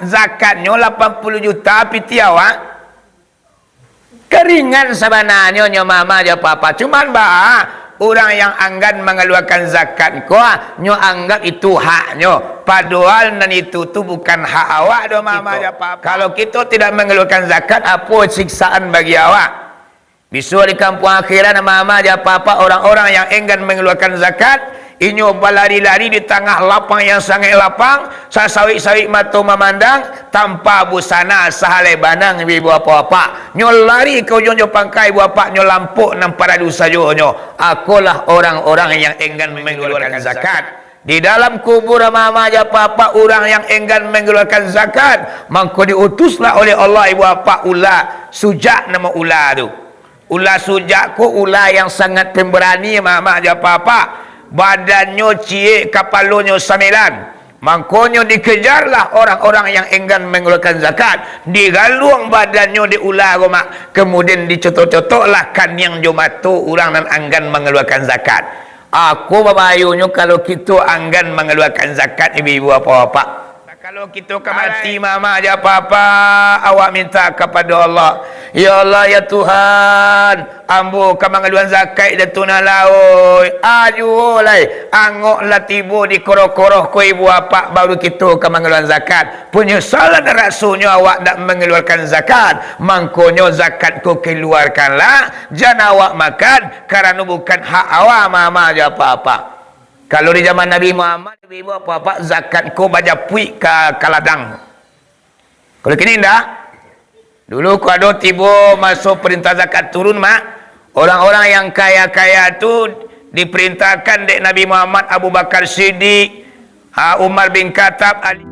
zakatnya 80 juta piti awak keringan sebenarnya nyo mama aja papa, cuman orang yang enggan mengeluarkan zakat nyo anggap itu haknya, padahal dan itu tuh bukan hak awak do mama aja papa. Kalau kita tidak mengeluarkan zakat, apa siksaan bagi awak? Bisu di kampung akhirat mama aja papa, orang-orang yang enggan mengeluarkan zakat inyo berlari-lari di tengah lapang yang sangat lapang, sasawik-sawik mata memandang tanpa busana sahalai banang ibu apa-apa nyo lari ke ujung pangkai ibu apa nyo lampuk nam paradu saja nyo. Akulah orang-orang yang enggan mengeluarkan zakat. Di dalam kubur mama aja papa orang yang enggan mengeluarkan zakat, maka diutuslah oleh Allah ibu apa ular sujak, nama ular tu ular sujak ku ular yang sangat pemberani mama aja papa, badannya ciek, kepalanya 9, makanya dikejarlah orang-orang yang enggan mengeluarkan zakat, digalung badannya di ular mak, kemudian dicotok-cotoklah kan yang jomatu orang dan enggan mengeluarkan zakat. Aku babayunya kalau kita enggan mengeluarkan zakat ibu-ibu apa-apa, kalau kita mati mama aja papa, awak minta kepada Allah, ya Allah ya Tuhan, ambo ka mengeluarkan zakat dan tuna laoi aju lai angoklah tibu di koroh-koroh ko ibu apa baru kita ka mengeluarkan zakat. Penyesalan rasanya awak tak mengeluarkan zakat, mangkonyo zakat ko keluarkanlah, jangan awak makan kerana bukan hak awak mama aja apa-apa. Kalau di zaman Nabi Muhammad, ibu apa-apa zakat ko baca puik ke ladang. Kalau kini ndak, dulu ko ada tiba masuk perintah zakat turun mak, orang-orang yang kaya-kaya tu diperintahkan dek Nabi Muhammad, Abu Bakar Siddiq, Umar bin Khattab, Ali.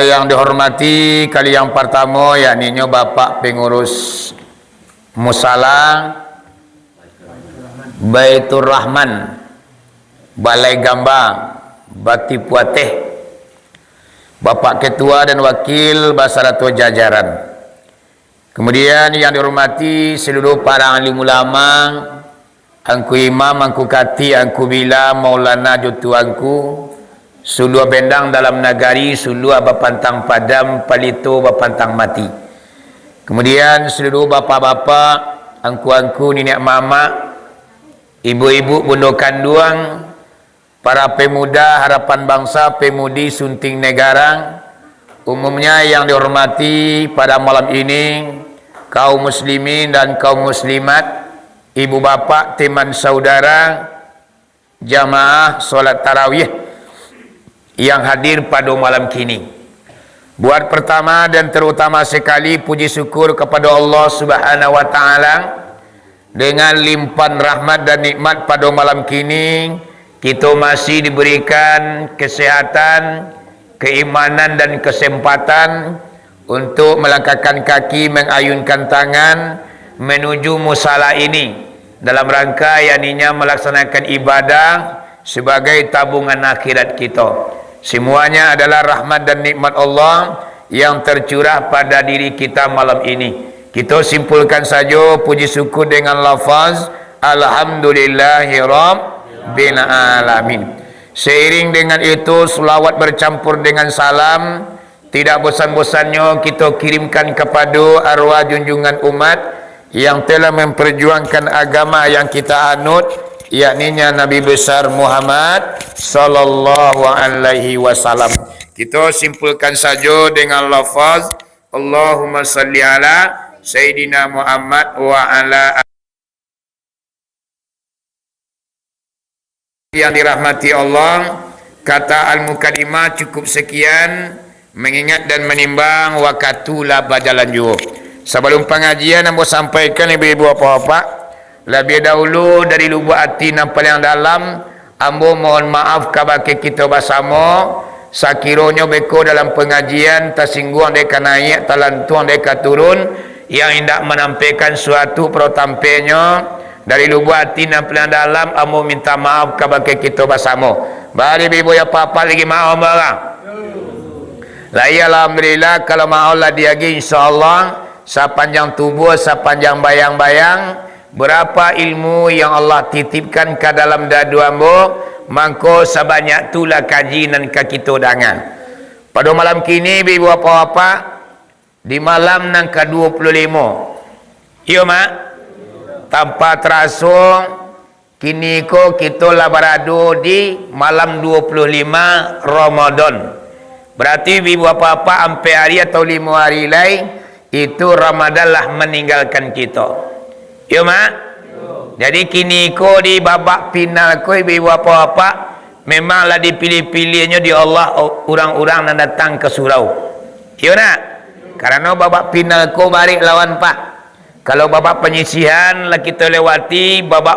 Yang dihormati kali yang pertama yakni Bapak Pengurus Musala Baitur Rahman Balai Gambang Bati Puateh, Bapak Ketua dan Wakil Basaratua Jajaran, kemudian yang dihormati seluruh para alim ulama, angku imam, angku kati, angku bila, maulana jutu angku Sulua bendang dalam nagari, sulua bapantang padam, palito bapantang mati. Kemudian seluruh bapak-bapak, angku-angku, nenek mama, ibu-ibu, bundo kanduang, para pemuda harapan bangsa, pemudi sunting negara, umumnya yang dihormati pada malam ini, kaum muslimin dan kaum muslimat, ibu bapak, teman saudara, jamaah solat tarawih yang hadir pada malam kini. Buat pertama dan terutama sekali puji syukur kepada Allah Subhanahu wa taala dengan limpahan rahmat dan nikmat pada malam kini kita masih diberikan kesehatan, keimanan dan kesempatan untuk melangkahkan kaki, mengayunkan tangan menuju musala ini dalam rangka yakninya melaksanakan ibadah sebagai tabungan akhirat kita. Semuanya adalah rahmat dan nikmat Allah yang tercurah pada diri kita malam ini. Kita simpulkan saja puji syukur dengan lafaz Alhamdulillahirabbil alamin. Seiring dengan itu selawat bercampur dengan salam tidak bosan-bosannya kita kirimkan kepada arwah junjungan umat yang telah memperjuangkan agama yang kita anut, yakninya Nabi besar Muhammad sallallahu alaihi wasallam. Kita simpulkan saja dengan lafaz Allahumma salli ala Sayyidina Muhammad wa ala yang dirahmati Allah. Kata al-mukaddimah cukup sekian, mengingat dan menimbang wakatulah badalan juga. Sebelum pengajian ambo sampaikan ibu-ibu apa-apa, lebih dahulu dari lubuk hati yang paling dalam ambo mohon maaf kepada kita bersama Sakironyo beko dalam pengajian tersinggung deka naik, talantuang deka turun, yang hendak menampilkan suatu protampenya dari lubuk hati dan pilihan dalam, amu minta maaf kepada kita bersama. Bari ibu ya papa lagi maaf barang. Lai alhamdulillah kalau maaf lah diagi insyaallah sepanjang tubuh, sepanjang bayang-bayang, berapa ilmu yang Allah titipkan ke dalam dadu ambo, mangko sebanyak itulah kaji dan kita dangan. Pada malam kini ibu bapa, di malam nang ke-25. Iya mak? Tanpa terasa kini ko kita lah berada di malam 25 Ramadan. Berarti ibu bapa 4 hari atau 5 hari lain itu Ramadan lah meninggalkan kita. Iya mak? Jadi kini ko di babak final ko ibu bapa memanglah dipilih-pilihnya di Allah orang-orang yang datang ke surau. Iya nak? Karena babak final ko balik lawan Pak. Kalau babak penyisihan lah kita lewati, babak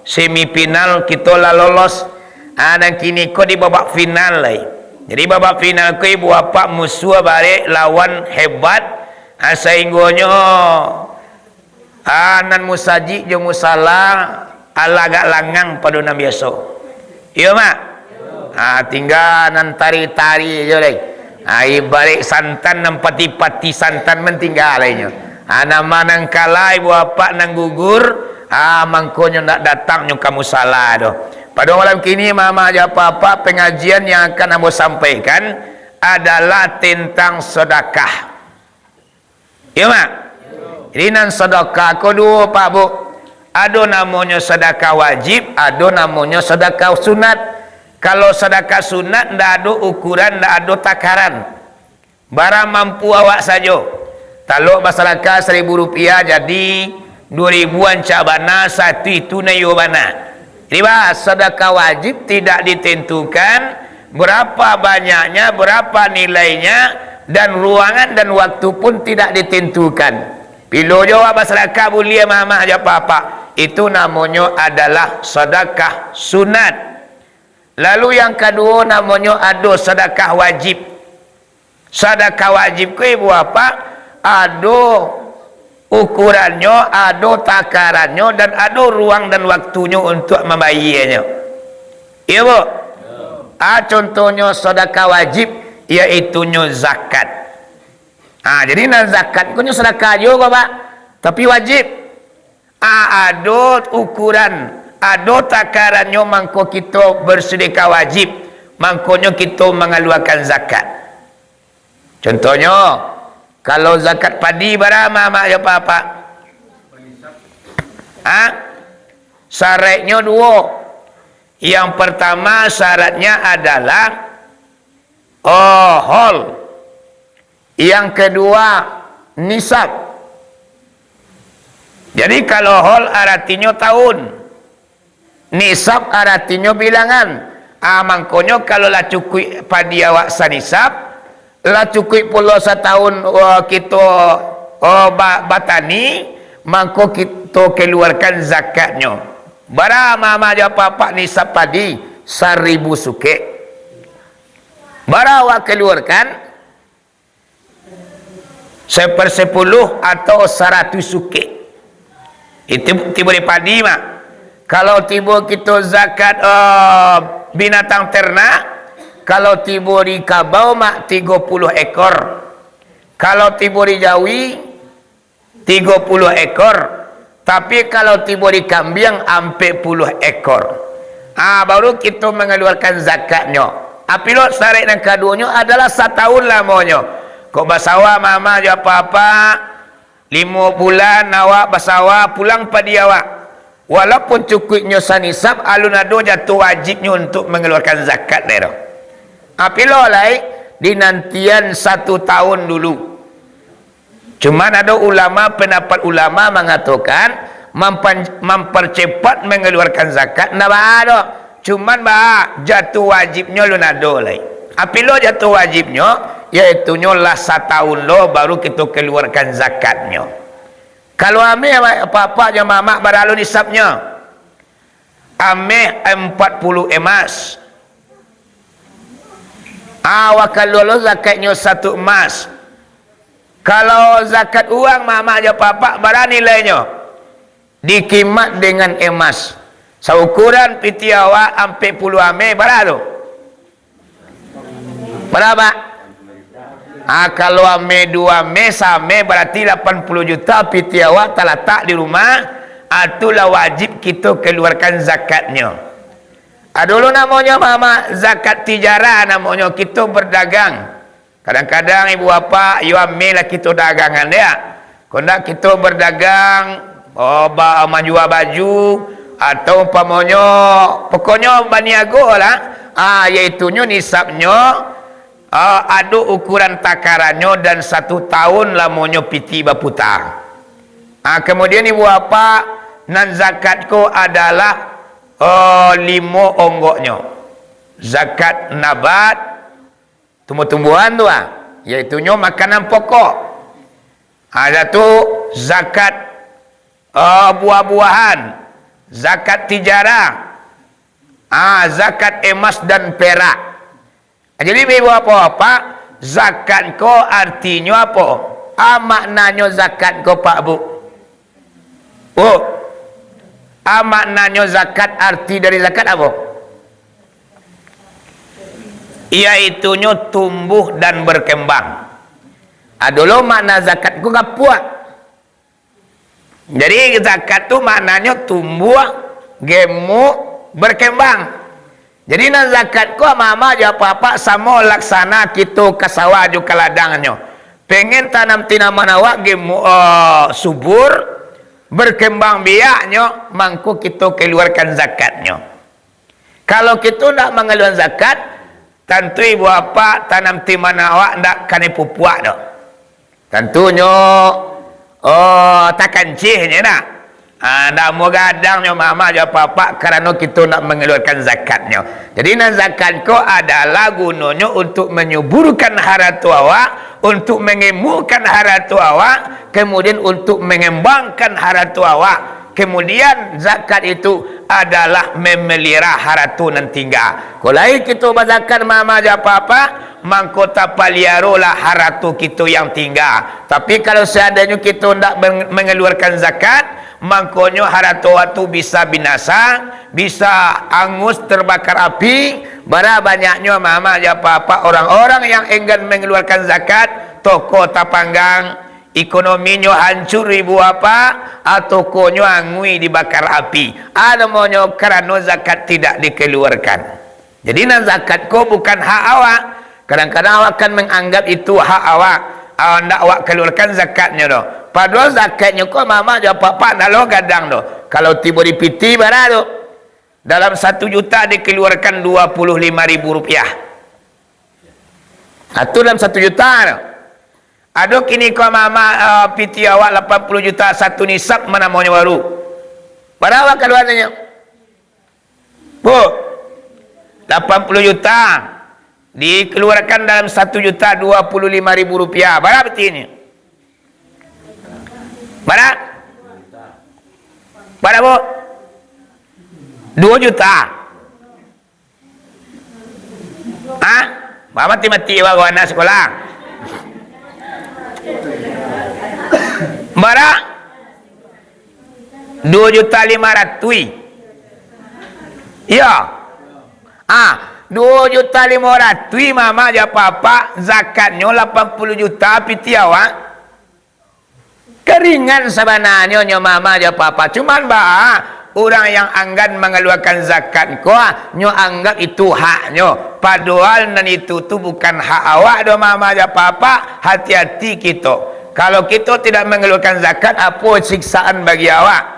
semifinal kita lah lolos. Dan kini ko di babak final lah. Jadi babak final ko ibu bapa musuh balik lawan hebat. Sehinggonya nan musaji je musala alagak langang pada nam biasa. Iya mak? Tinggal nan tari-tari je lagi. Balik santan dan pati-pati santan mentinggal lainnya. Nama nang kalah ibu bapa nang gugur, mangkonya nak datangnya kamu salah doh. Pada malam kini mama aja papa pengajian yang akan aku sampaikan adalah tentang sedekah. Ya mak? Jadi nan sedekah kedua Pak Bu. Ada namanya sedekah wajib, ada namanya sedekah sunat. Kalau sedekah sunat ndak ada ukuran, ndak ada takaran. Barang mampu awak saja. Kalau masyarakat Rp1.000 jadi 2.000-an cabana, satu itu nayo bana. Jadi sedekah wajib tidak ditentukan berapa banyaknya, berapa nilainya, dan ruangan dan waktu pun tidak ditentukan. Bila jawab masyarakat boleh mama aja papa, itu namanya adalah sedekah sunat. Lalu yang kedua namanya ada sedekah wajib. Sedekah wajib ke ibu apa? Ada ukurannya, ada takarannya, dan ada ruang dan waktunya untuk membayarnya. Iya bu? Contohnya sedekah wajib iaitu zakat. Jadi zakat itu sedekah juga pak, tapi wajib. Ada ukuran, ada takarannya, mangko kita bersedekah wajib, mangkonya kita mengeluarkan zakat. Contohnya kalau zakat padi berapa mak ya pak? Syaratnya dua. Yang pertama syaratnya adalah hol. Yang kedua nisab. Jadi kalau hol artinya tahun, nisab artinya bilangan. Mangkonyo kalau lah cukup padi awak sanisab, lah cukup pula setahun kita batani, mangko kita keluarkan zakatnya. Berapa mama jawab papa nisab padi? 1.000 suke. Berapa awak keluarkan? 1/10 atau 100 suke. Itu tiba di padi mak. Kalau tiba kita zakat binatang ternak, kalau tiba di kabau mak 30 ekor. Kalau tiba di jawi 30 ekor. Tapi kalau tiba di kambing 40 ekor. Baru kita mengeluarkan zakatnya. Apabila syarat yang keduanya adalah 1 tahun lamanya. Kau basawa mama jawab apa? 5 bulan awak basawa pulang padi awak. Walaupun cukupnya sanisab, alun ado jatuh wajibnya untuk mengeluarkan zakat dia. Apabila lain dinantian 1 tahun dulu. Cuman ada ulama, pendapat ulama mengatakan mempercepat mengeluarkan zakat ndak ada. Cuman jatuh wajibnya lu nado lain. Apabila jatuh wajibnya yaitu lah 1 tahun lo baru kita keluarkan zakatnya. Kalau ame apa-apa je mamak baralu nisabnya. Ame 40 emas. Kalau zakatnya 1 emas. Kalau zakat uang mama aja papa berapa nilainya? Dikimat dengan emas. Seukuran piti awak sampai puluh ame berapa tu? Berapa? Kalau ame 2 ame sama berarti 80 juta piti awak terletak di rumah. Itulah wajib kita keluarkan zakatnya. Dulu namanya mama zakat tijarah, namanya kita berdagang. Kadang-kadang ibu bapa you ambil lah kita dagangan dia. Kalau kita berdagang, menjual baju atau umpamanya pokoknya berniaga lah, iaitunya nisabnya ada ukuran takarannya dan 1 tahun lamanya piti berputar. Kemudian ibu bapa nan zakatku adalah 5 onggoknya. Zakat nabat, tumbuh-tumbuhan tu iaitunya makanan pokok. Ada tu zakat buah-buahan, zakat tijarah, zakat emas dan perak. Jadi ibu apa zakat ko artinya apa? Maknanya zakat ko Pak Bu. Maknanya zakat, arti dari zakat apa? Iaitunya tumbuh dan berkembang. Dulu makna zakat ku kapuat. Jadi zakat tu maknanya tumbuh, gemuk, berkembang. Jadi na zakat ku mama aja apa sama laksana kita ke sawah ju ke ladangnya. Pengen tanam tanaman awak gemuk, subur, berkembang biaknya, mangku kita keluarkan zakatnya. Kalau kita nak mengeluarkan zakat, tentu ibu bapa tanam timan awak ndak kane pupuak dah. Tentunya takkan cihnya nak. Ndak mau gadangnya mama aja papa kerana kita nak mengeluarkan zakatnya. Jadi nak zakat ko adalah gunanya untuk menyuburkan harta awak, untuk mengemukkan harta awak, kemudian untuk mengembangkan harta awak. Kemudian zakat itu adalah memelihara harta nan tinggal. Kalau kita berzakat mama aja papa, mangkota paliarolah harta kita yang tinggal. Tapi kalau seandainya kita tidak mengeluarkan zakat, mangkonyo harta itu bisa binasa, bisa angus terbakar api. Bara banyaknya mama aja papa orang-orang yang enggan mengeluarkan zakat, toko tapanggang, ekonominya hancur ibu apa, atau konyo angui dibakar api. Ada monyo kerana zakat tidak dikeluarkan. Jadi na zakat ko bukan hak awak. Kadang-kadang awak akan menganggap itu hak awak. Awak nak awak keluarkan zakatnya doh. Padahal zakatnya ko mama jawab papa nak lo gadang doh. Kalau tiba di piti bara doh. Dalam 1 juta dikeluarkan 25.000 rupiah. Itu dalam 1 juta doh. Ada kini kau mama piti awak 80 juta satu nisab mana maunya baru. Pada awak keluarnya. Bu, 80 juta dikeluarkan dalam 1 juta 25.000 rupiah. Berapa peti ini? Berapa? Berapa bu? 2 juta. Mama mati-mati awak anak sekolah. Bara 2.500.000. Ya. 2.500.000 mama aja papa zakatnya 80 juta piti awak. Keringan sebenarnya nyo mama aja papa. Cuman orang yang enggan mengeluarkan zakat ko nyo anggap itu haknya. Padahal nan itu bukan hak awak do mama aja papa. Hati-hati kita. Kalau kita tidak mengeluarkan zakat, apa siksaan bagi awak?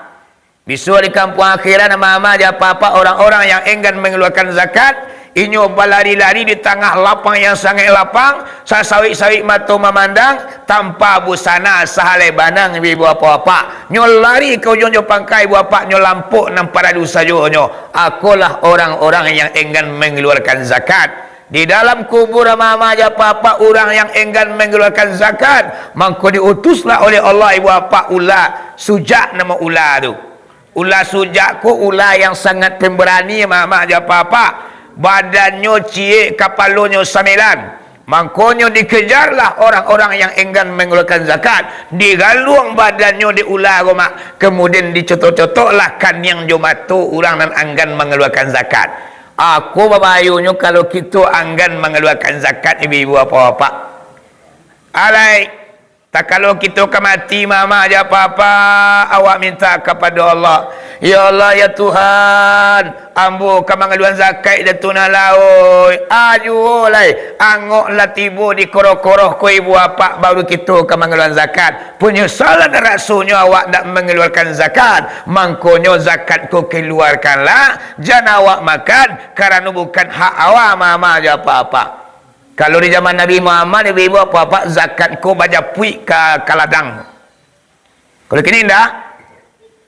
Besok di kampung akhirat mama aja papa orang-orang yang enggan mengeluarkan zakat, inyo berlari-lari di tengah lapang yang sangat lapang, sasawik-sawik mata memandang tanpa busana sahalai banang ibu apa-apa. Nyo lari ke ujung pangkai ibu apa nyo lampuk nam paradu sajo nyo. Akulah orang-orang yang enggan mengeluarkan zakat. Di dalam kubur mama aja papa orang yang enggan mengeluarkan zakat, maka diutuslah oleh Allah ibu bapa ular sujak, nama ular tu. Ular sujak ku ular yang sangat pemberani mama aja papa. badannya ciek, kapalonyo samilan. Mangkonyo dikejarlah orang-orang yang enggan mengeluarkan zakat, digaluang badannya diulah mak, kemudian dicotok-cotoklah kan yang jomatu orang dan enggan mengeluarkan zakat. Aku babayunya kalau kita enggan mengeluarkan zakat, ibu-ibu apa-apa alai. Tak kalau kita ke mati mama aja apa-apa, awak minta kepada Allah, ya Allah ya Tuhan, ambo ka mengeluarkan zakat dan tuna laoi. Aju lai, angoklah tiba di koroh-koroh ko ibu apa baru kita ka mengeluarkan zakat. Penyesalan rasanya awak nak mengeluarkan zakat. Mangkonyo zakat ko keluarkanlah, jangan awak makan kerana bukan hak awak mama aja apa-apa. Kalau di zaman Nabi Muhammad, ibu apa-apa zakat ko baca puik ke ladang. Kalau kini enggak.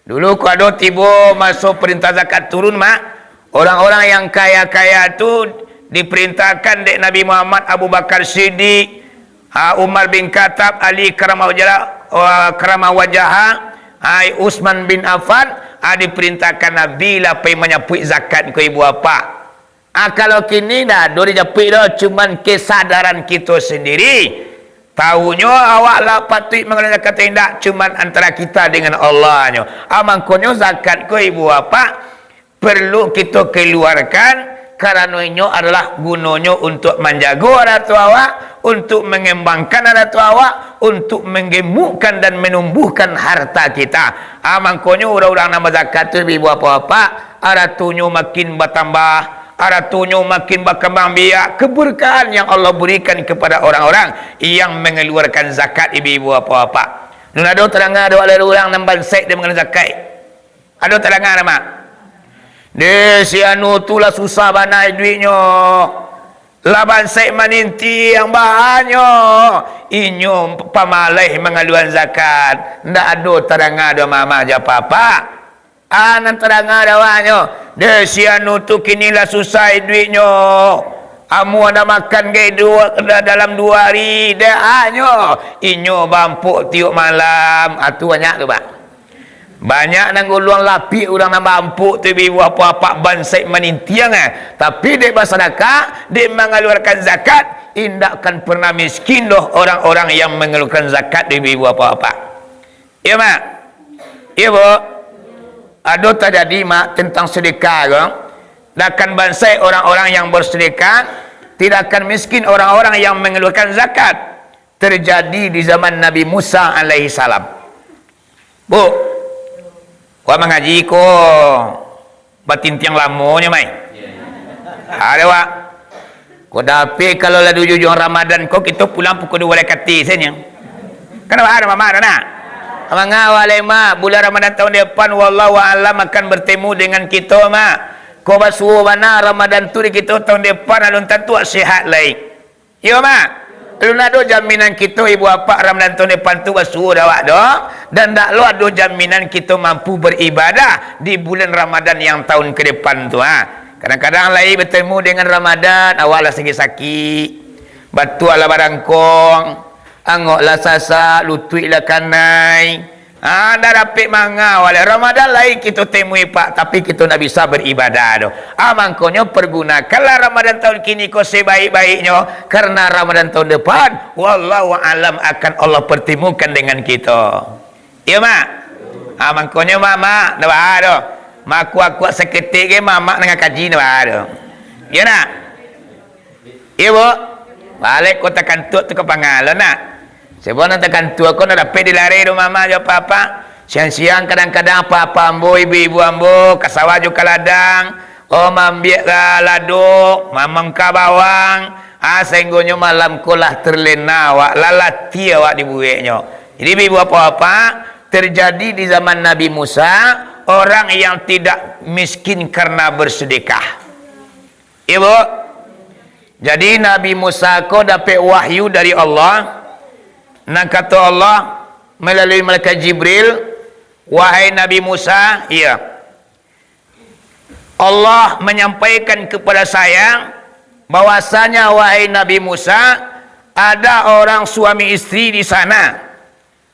Dulu ko ada tiba masuk perintah zakat turun mak, orang-orang yang kaya-kaya tu diperintahkan dek Nabi Muhammad, Abu Bakar Siddiq, Umar bin Khattab, Ali karamah wajah, Utsman bin Affan, diperintahkan Nabi lah pergi menyapuik zakat ko ibu apa. Kalau kini dah dori japik dah cuman kesadaran kita sendiri. Tahunya awak lah patut mengeluarkan zakat tidak cuman antara kita dengan Allah nya. Mangkonyo zakat ko ibu apa perlu kita keluarkan kerana ini adalah gunanya untuk menjaga orang tua awak, untuk mengembangkan orang tua awak, untuk menggemukkan dan menumbuhkan harta kita. Mangkonyo orang-orang nama zakat tu ibu apa-apa aratunya makin bertambah, aratunya makin berkembang biak keberkahan yang Allah berikan kepada orang-orang yang mengeluarkan zakat ibu-ibu apa-apa. Nun ada terangah ada orang namban sek dia mengeluarkan zakat. Ada terangah nama. Dia si anu tu lah susah banai duitnya. Laban sek maninti yang bahannya. Inyo pamalai mengeluarkan zakat. Ndak ada terangah ada mama aja apa-apa. Nan terangah dawanyo de si anu tu kinilah susah duitnya, amu ada makan ke dalam 2 hari de anyo inyo bampuk tiuk malam atu banyak tu pak, banyak nang guluang lapi orang nang bampuk tu ibu apa-apa bansai menintiang tapi dek bersedekah dek mengeluarkan zakat indakkan pernah miskin doh orang-orang yang mengeluarkan zakat ibu apa-apa. Ya mak, ya bu. Ada terjadi mak tentang sedekah kan? Takkan bansai orang-orang yang bersedekah, tidak akan miskin orang-orang yang mengeluarkan zakat. Terjadi di zaman Nabi Musa alaihi salam. Bu, kau mengaji ko batin tiang lamunya mai. Ada wak. Kau dapat kalau ladu jujur Ramadan kau kita pulang pukul 2 lekati senyum. Kenapa ada mama ada nak? Mengawal mak bulan Ramadan tahun depan wallahu a'lam akan bertemu dengan kita mak. Kau basuh mana Ramadan tu di kita tahun depan alun tentu sihat lain. Ya mak. Lu nak ada jaminan kita ibu apa Ramadan tahun depan tu basuh dawak dah dan tak lu ada jaminan kita mampu beribadah di bulan Ramadan yang tahun ke depan tu Kadang-kadang lain bertemu dengan Ramadan awaklah sakit-sakit. Batu ala barangkong. Angoklah sasak, lutuiklah kanai. Dah dapat manga oleh Ramadan lain kita temui pak, tapi kita nak bisa beribadah doh. Mangkonyo pergunakanlah Ramadan tahun kini kau sebaik-baiknya karena Ramadan tahun depan wallahu alam akan Allah pertemukan dengan kita. Ya mak. Mangkonyo mama dah ada. Mak kuat-kuat seketik ke mama dengan kaji dah ada. Ya nak. Ya bu. Balik kau tekan tu ke pangalan nak. Sebab nak tekan tu aku nak dapat dilari rumah mama je apa-apa. Siang-siang kadang-kadang apa-apa ambo ibu-ibu ambo kasawah juga ladang. Mambiak laduk, mamang ka bawang. Sehinggonya malam kolah terlena awak lalati awak dibueknya. Jadi ibu apa-apa terjadi di zaman Nabi Musa, orang yang tidak miskin karena bersedekah. Ibu, jadi Nabi Musa ko dapat wahyu dari Allah. Nak kata Allah melalui malaikat Jibril, wahai Nabi Musa, iya. Allah menyampaikan kepada saya bahwasanya wahai Nabi Musa, ada orang suami istri di sana.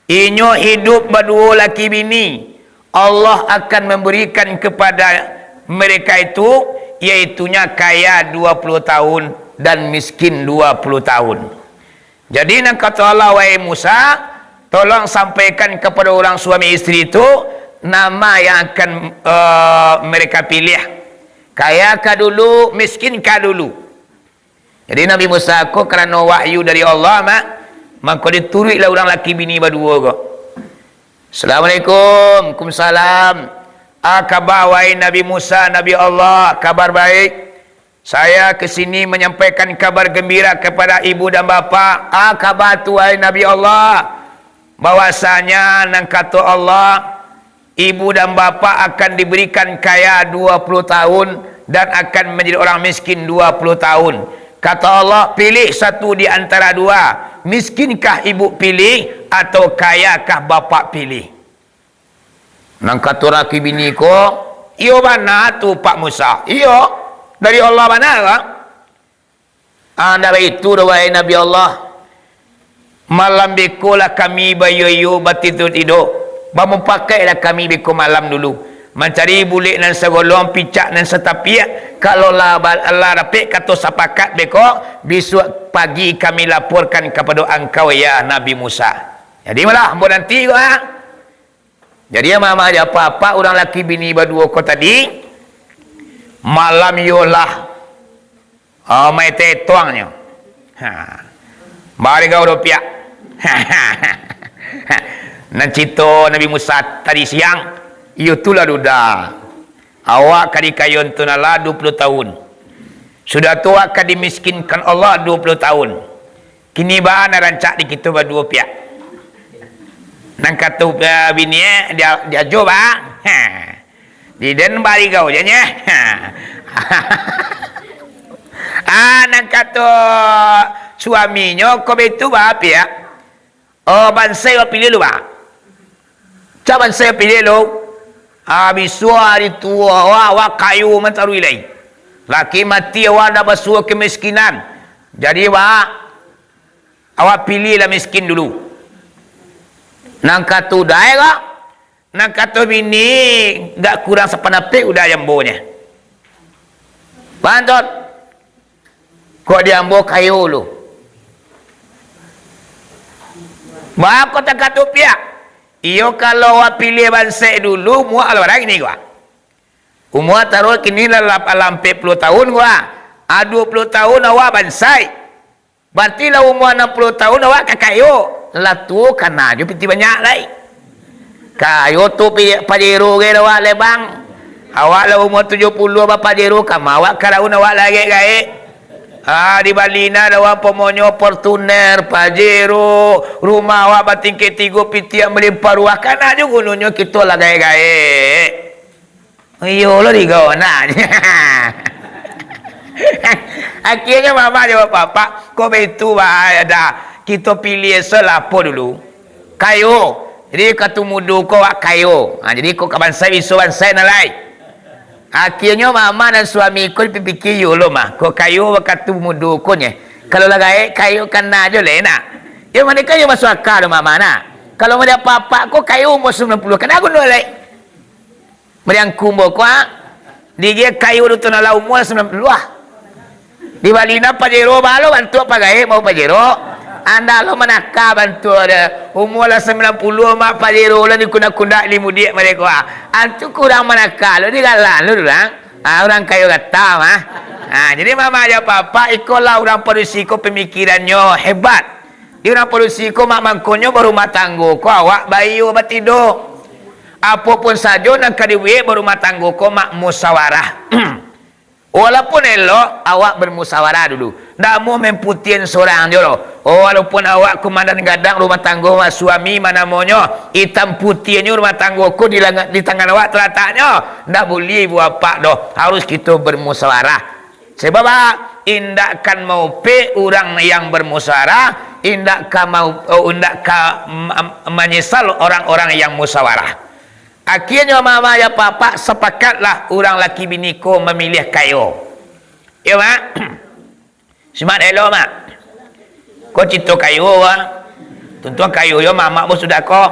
Inyo hidup berdua laki bini. Allah akan memberikan kepada mereka itu iaitunya kaya 20 tahun dan miskin 20 tahun. Jadi nak kata Allah, wahai Musa, tolong sampaikan kepada orang suami isteri itu nama yang akan mereka pilih. Kaya kah dulu, miskin kah dulu. Jadi Nabi Musa ko kerana wahyu dari Allah maka diturutlah orang laki bini berdua ko. Assalamualaikum, Waalaikumsalam. Khabar wahai Nabi Musa, Nabi Allah, kabar baik. Saya ke sini menyampaikan kabar gembira kepada ibu dan bapa. Kabar tu wahai Nabi Allah, bahwasanya nang kata Allah, ibu dan bapa akan diberikan kaya 20 tahun dan akan menjadi orang miskin 20 tahun. Kata Allah, pilih satu di antara dua. Miskinkah ibu pilih atau kayakah bapa pilih? Nang kata laki bini ko, iyo mana tu Pak Musa? Iyo, dari Allah mana kah? Dari itu wahai Nabi Allah, malam bikolah kami bayu batidur tidur. Bamu pakailah kami biko malam dulu. Mencari bulik dan segolong picak dan setapiak. Kalau Allah rapik kata sepakat beko, besok pagi kami laporkan kepada engkau ya Nabi Musa. Jadi malah ambo nanti ko ha. Jadi mama ada apa-apa orang laki bini berdua ko tadi malam yolah mai tetuangnya. Mari kau rupiah. Nan cito Nabi Musa tadi siang, itulah duda. Awak kadi kayun tunala 20 tahun. Sudah tua kadi miskinkan Allah 20 tahun. Kini bahan rancak di kita berdua pihak. Nang kata bini dia coba. Di den bari kau janya. Nang kata suaminya kau betul apa ya? Oh, bansai wa pilih lu ba? Caban saya pilih lu. Habis hari tua wa kayu mentarui lagi. Laki mati awak dah basuh kemiskinan. Jadi awak pilihlah miskin dulu. Nang kata dai kah? Nang kata bini gak kurang sepanapik udah jambonya. Bantot. Kok diambo kayu lu? Maaf kata kata pihak. Iyo kalau awak pilih bansai dulu, muak barang ini gua. Umur taruh kini dalam 40 tahun gua. 20 tahun awak bansai. Berarti lah umur 60 tahun awak kakayo. Lah tu kana jo piti banyak lai. Kayo tu pajero ge awak lebang. Awak lah umur 70 apa pajero kama awak karaun awak lagi gae. Di Balina ada awak pemonyo Fortuner, Pajero, rumah awak batingke 3 piti yang melimpah ruah kana jo gununyo kita lah gae-gae. Iyo lo digona. Akhirnya mama jawab papa, kau betul ada kita pilih selapo dulu. Kayu. Jadi katu mudu kau kayu. Jadi kau kaban saya isuan saya nalai. Akhirnya mama dan suami kau dipikir yo lo mah. Kau kayu katu mudu kau nya. Kalau lagai kayu kena aja lena. Ya mana kayu masuk akal mama na. Kalau ada papa kau kayu umur 90 kena aku nolai. Meriang kumbo kau dia kayu tu nala umur 90 lah. Di Balina Pajero balo bantu apa gae mau Pajero. Anda lo manakah bantu ada umur lah 90 mak Pajero lah di kuda-kuda di mudik mereka. Antu kurang manakah lo di galan lo orang. Orang kayu kata mah. Jadi mama aja papa ikolah orang perisiko pemikirannya hebat. Di orang perisiko mak mangkonyo berumah tangga ko awak bayu batido. Apapun saja nak kadiwe berumah tangga ko mak musyawarah. Walaupun elok awak bermusyawarah dulu. Ndak mau memputin seorang je loh. Walaupun awak komandan gadang rumah tangga mak suami mana monyo hitam putihnya rumah tanggaku di tangan awak terataknya. Ndak boleh buat pak doh. Harus kita bermusyawarah. Sebab indakkan mau orang yang bermusyawarah, indakkan mau menyesal orang-orang yang musyawarah. Akhirnya mama ya papa sepakatlah orang laki bini ko memilih kayu. Ya mak. Semat elo mak. Ko cito kayu ah. Tentu kayu yo mama bos sudah ko.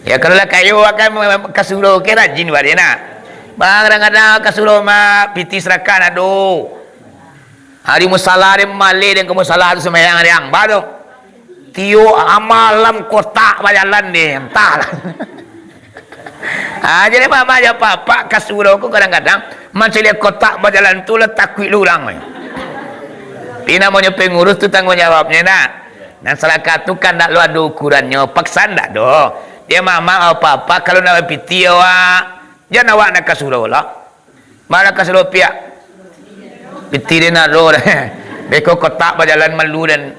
Ya kalau lah kayu akan kasuruh ke rajin barena. Kadang-kadang kasuruh mak piti serakan aduh. Hari musala dia malih dan ke musala tu sembahyang riang. Baru tio amalam kotak bajalan dia entahlah. Jadi mama ya papa kasuruh aku kadang-kadang macam dia kotak bajalan tu letak kuih lurang. Ini namanya pengurus tu tanggung jawabnya nak. Dan serakat tu kan tak lu ada ukurannya. Paksa tak doh. Dia mama apa-apa kalau nak piti awak. Jangan awak nak kasuruh lah. Mana kasuruh pihak. Piti dia nak roh. Beko kotak berjalan malu dan.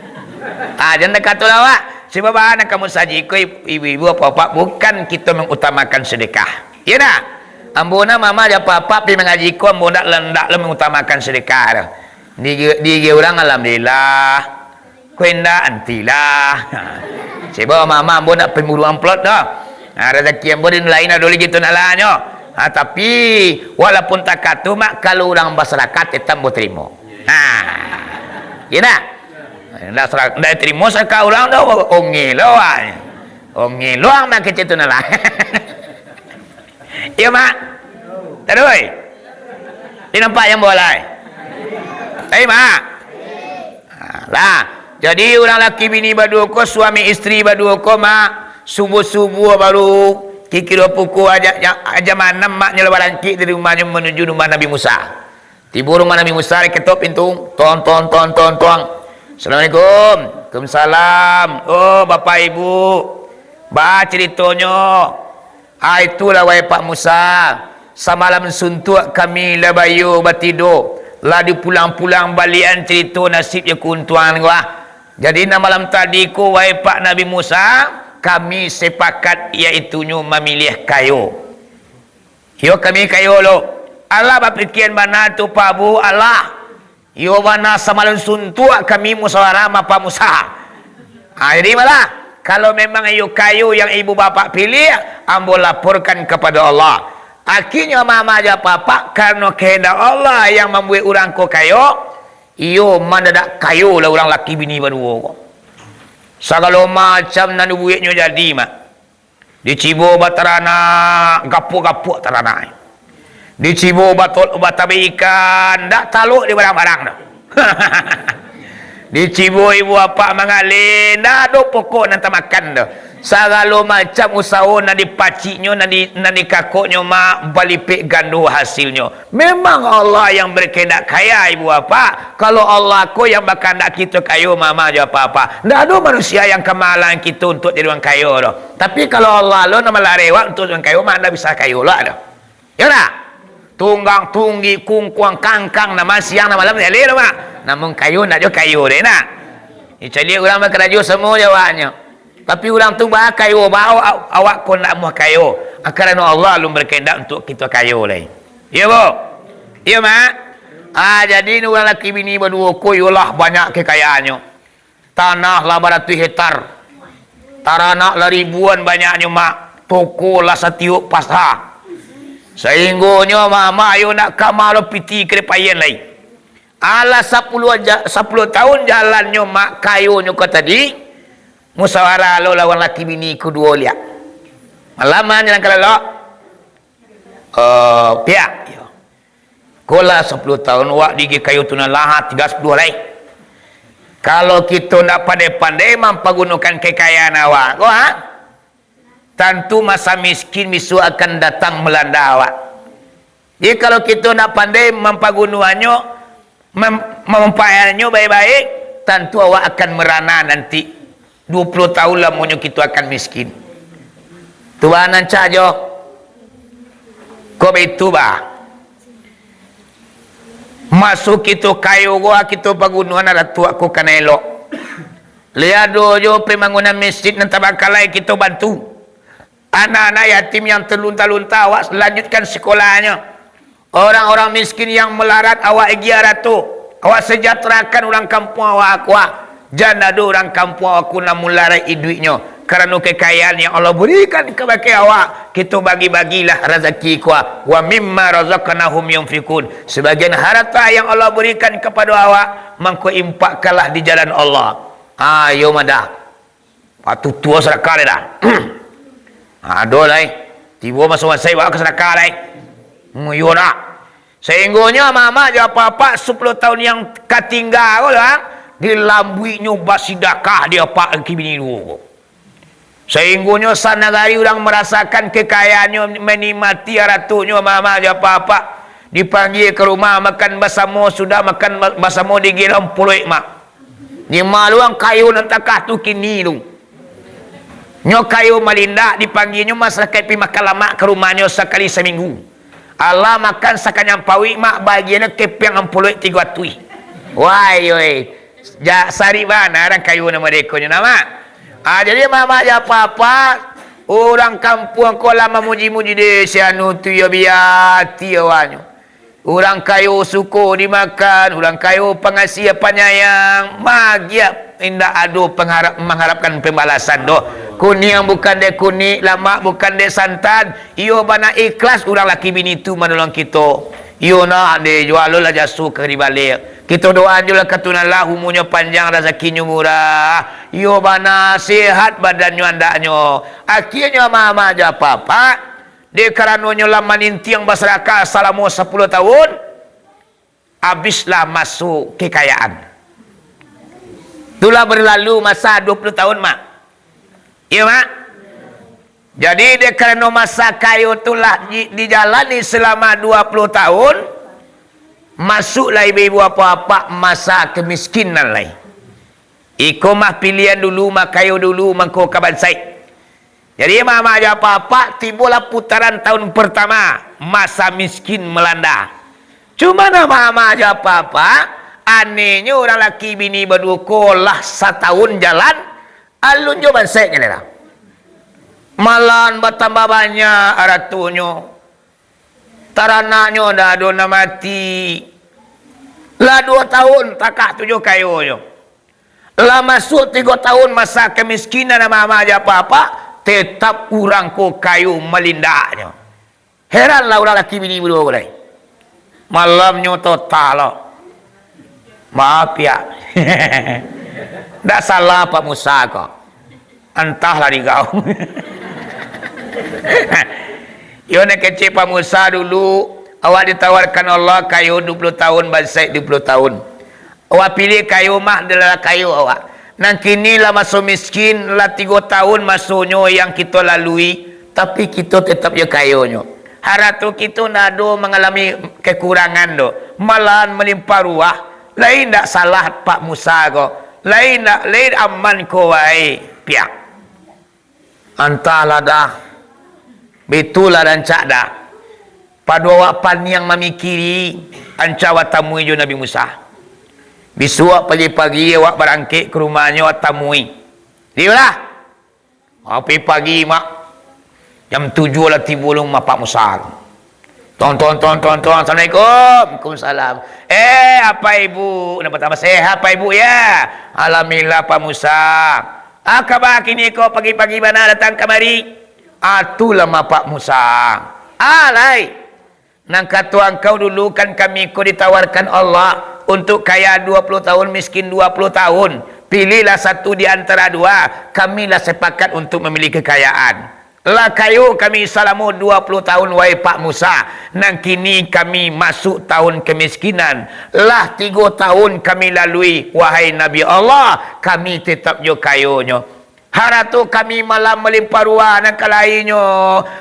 Jangan nak kata awak. Sebab nak kamu saji ko ibu-ibu apa-apa. Bukan kita mengutamakan sedekah. Ya nak? Ambona mama ada apa-apa pergi mengaji ko. Ambona lendak mengutamakan sedekah. Di orang alhamdulillah. Ko indah antilah. Sebab mama ambona pemuru amplot dah. Rezeki ambona lain ada lagi tu nak lahnya. Tapi walaupun tak kata mak kalau orang masyarakat tetap boleh terima. Ya nak? Dah terima saka orang dah ongi loang. Ongi loang mak kecil tu nalah. Ya mak. Terus. Ini nampak yang boleh. Mak. Lah. Jadi orang laki bini berdua ko, suami isteri berdua ko mak subuh-subuh baru kira pukul jam 6 maknya lebaran ki dari rumahnya menuju rumah Nabi Musa. Tiba rumah Nabi Musa ketok pintu, tong. Assalamualaikum. Waalaikumsalam. Oh bapak ibu. Bah ceritanya. Itulah wahai Pak Musa. Semalam suntuk kami lah bayu batido. Ladi pulang-pulang balian cerita nasibnya kuntuan gua. Jadi malam tadi ku wahai Pak Nabi Musa. Kami sepakat iaitunya memilih kayu. Yo kami kayu lo. Allah berpikiran mana tu Pak Bu Allah. Yo mana semalam suntuk kami musyawarah sama Pak Musa. Jadi malah kalau memang yo kayu yang ibu bapak pilih, ambo laporkan kepada Allah. Akhirnya mama aja papa karena kehendak Allah yang membuat orang ko kayu. Yo mendadak kayu lah orang laki bini berdua. Segala macam nan buatnya jadi mak. Dicibo batarana gapo-gapo tarana. Dicibo batabe ikan dak taluk di barang-barang dah. Dicibo ibu apa mengalin dak do pokok nan makan dah. Segala macam usaha nan dipaciknya nan dikakoknya mak balipik gandu hasilnya. Memang Allah yang berkehendak kaya ibu apa. Kalau Allah ko yang bakal nak kita kayu mama aja apa-apa. Ndak ada manusia yang kemalan kita untuk jadi orang kayu dah. Tapi kalau Allah lo nama larewak untuk orang kayu mak ndak bisa kayu lah dah. Ya tak? Tunggang tunggi kungkuang kangkang nama siang nama malam dia dah mak. Namun kayu ndak juga kayu deh nak. Jadi orang berkerja semua jawabnya. Tapi orang tu bah kayu bawa awak pun nak muah kayu. Kerana Allah lu berkehendak untuk kita kayu lain. Ya bu? Ya mak? Jadi ni orang laki bini berdua kuyulah banyak kekayaannya. Tanah lah beratus hektar. Taranak lah ribuan banyaknya mak. Toko lah setiuk pasar. Sehingganya mama ayo nak kamar piti kerepayan lain. Ala 10 tahun jalannya mak kayunya kau tadi. Musyawarah lo lawan laki bini kedua lihat. Malaman jalan kalau pihak. Kola 10 tahun wak digi kayu tuna lahat 30 lain. Kalau kita nak pandai-pandai mempergunakan kekayaan awak, tentu masa miskin misu akan datang melanda awak. Jadi kalau kita nak pandai mempergunakannya, mempayarnya baik-baik, tentu awak akan merana nanti. 20 tahun lamanya kita akan miskin. Tuanan saja. Kau itu bah. Masuk kita kayu gua kita bangunan ada tua aku kena elok. Lihat dojo pembangunan masjid nanti bakalai kita bantu. Anak-anak yatim yang terlunta-lunta awak lanjutkan sekolahnya. Orang-orang miskin yang melarat awak giaratu. Awak sejahterakan orang kampung awak kuat. Jangan ada orang kampung aku nak mularai duitnya. Kerana kekayaan yang Allah berikan kepada awak. Kita bagi-bagilah rezeki kuat. Wa mimma razaqnahum yunfikun. Sebagian harta yang Allah berikan kepada awak. Mangko impakkanlah di jalan Allah. Ayo madah. Patu tua sedekah dah. Aduh lah. Tiba masa saya bawa ke sedekah lah. Yona. Sehinggonya mama jawab apa 10 tahun yang ketinggal lah dilambui nyoba sidakah dia pak kibini dulu. Sehinggonya sanagari orang merasakan kekayaannya menikmati ratunya mama jawab apa dipanggil ke rumah makan basamo sudah makan basamo di gilam puluh mak. Ni maluang kayu nantakah tu kini lu. Nyo kayu malinda dipanggilnya masyarakat pi makan lama ke rumahnya sekali seminggu. Allah makan sakanyang pawi mak bagiannya kepeng ampuluh tiga tui. Wai ja sari mana orang kayu nama dekonya nama. Jadi mama ya papa orang kampung ko lama muji-muji de sianu tu ya biati awanyo. Orang kayu suku dimakan, orang kayu pengasih penyayang, magia indah adu mengharapkan pembalasan doh. Kuning bukan de kuning, lama bukan de santan. Iyo bana ikhlas orang laki bini tu menolong kita. Iyo na de jual lah jasu ke balik. Kita doa jual katunallah umurnya panjang rezekinya murah. Iyo bana sehat badannya andaknya. Akhirnya mama aja papa. Dia karenanya lama nintiang masyarakat selama 10 tahun habislah masuk kekayaan. Itulah berlalu masa 20 tahun mak. Iya mak. Jadi dia kerana masa kayu itulah dijalani selama 20 tahun masuklah ibu-ibu apa-apa masa kemiskinan lain. Iko mah pilihan dulu mak kayu dulu mangko kabansai. Jadi mama aja apa-apa timbullah putaran tahun pertama masa miskin melanda. Cuma mama aja apa-apa anehnya orang laki bini berdua kolah setahun jalan alun jawaban saya nyelera. Malan bertambah banyak ratunya. Tarananya dah dona mati. Lah 2 tahun takak 7 kayunya. Lah masuk 3 tahun masa kemiskinan mama aja apa-apa tetap kurang ko kayu melindaknya. Heranlah orang laki bini berdua boleh. Malamnya total. Maaf ya. Tak salah Pak Musa kok. Entahlah di kau. Yo nak kecil Pak Musa dulu. Awak ditawarkan Allah kayu 20 tahun, bansai 20 tahun. Awak pilih kayu mah adalah kayu awak. Nang kini lah masuk miskin lah 3 tahun masuknya yang kita lalui tapi kita tetap ya kayunya. Haratu kita nado mengalami kekurangan do. Malahan melimpah ruah. Lain tak salah Pak Musa ko. Lain aman ko wai pihak. Entahlah dah. Betulah dan cak dah. Pada wapan yang memikiri ancawa tamui jo Nabi Musa. Bisuak pagi-pagi awak berangkit ke rumahnya awak tamui. Dialah. Api pagi mak. Jam 7 lah tiba rumah Pak Musa. Tuan. Assalamualaikum. Waalaikumsalam. Apa ibu? Nak pertama sehat apa ibu ya? Alhamdulillah Pak Musa. Khabar kini kau pagi-pagi mana datang kemari? Itulah mak Pak Musa. Alai. Nang kata engkau dulu kan kami kau ditawarkan Allah untuk kaya 20 tahun, miskin 20 tahun. Pilihlah satu di antara dua. Kamilah sepakat untuk memiliki kekayaan. Lah kayu kami selama 20 tahun wahai Pak Musa. Nang kini kami masuk tahun kemiskinan. Lah 3 tahun kami lalui wahai Nabi Allah. Kami tetap jo kayunya. Haratu kami malam melimpah ruah dan kalainyo.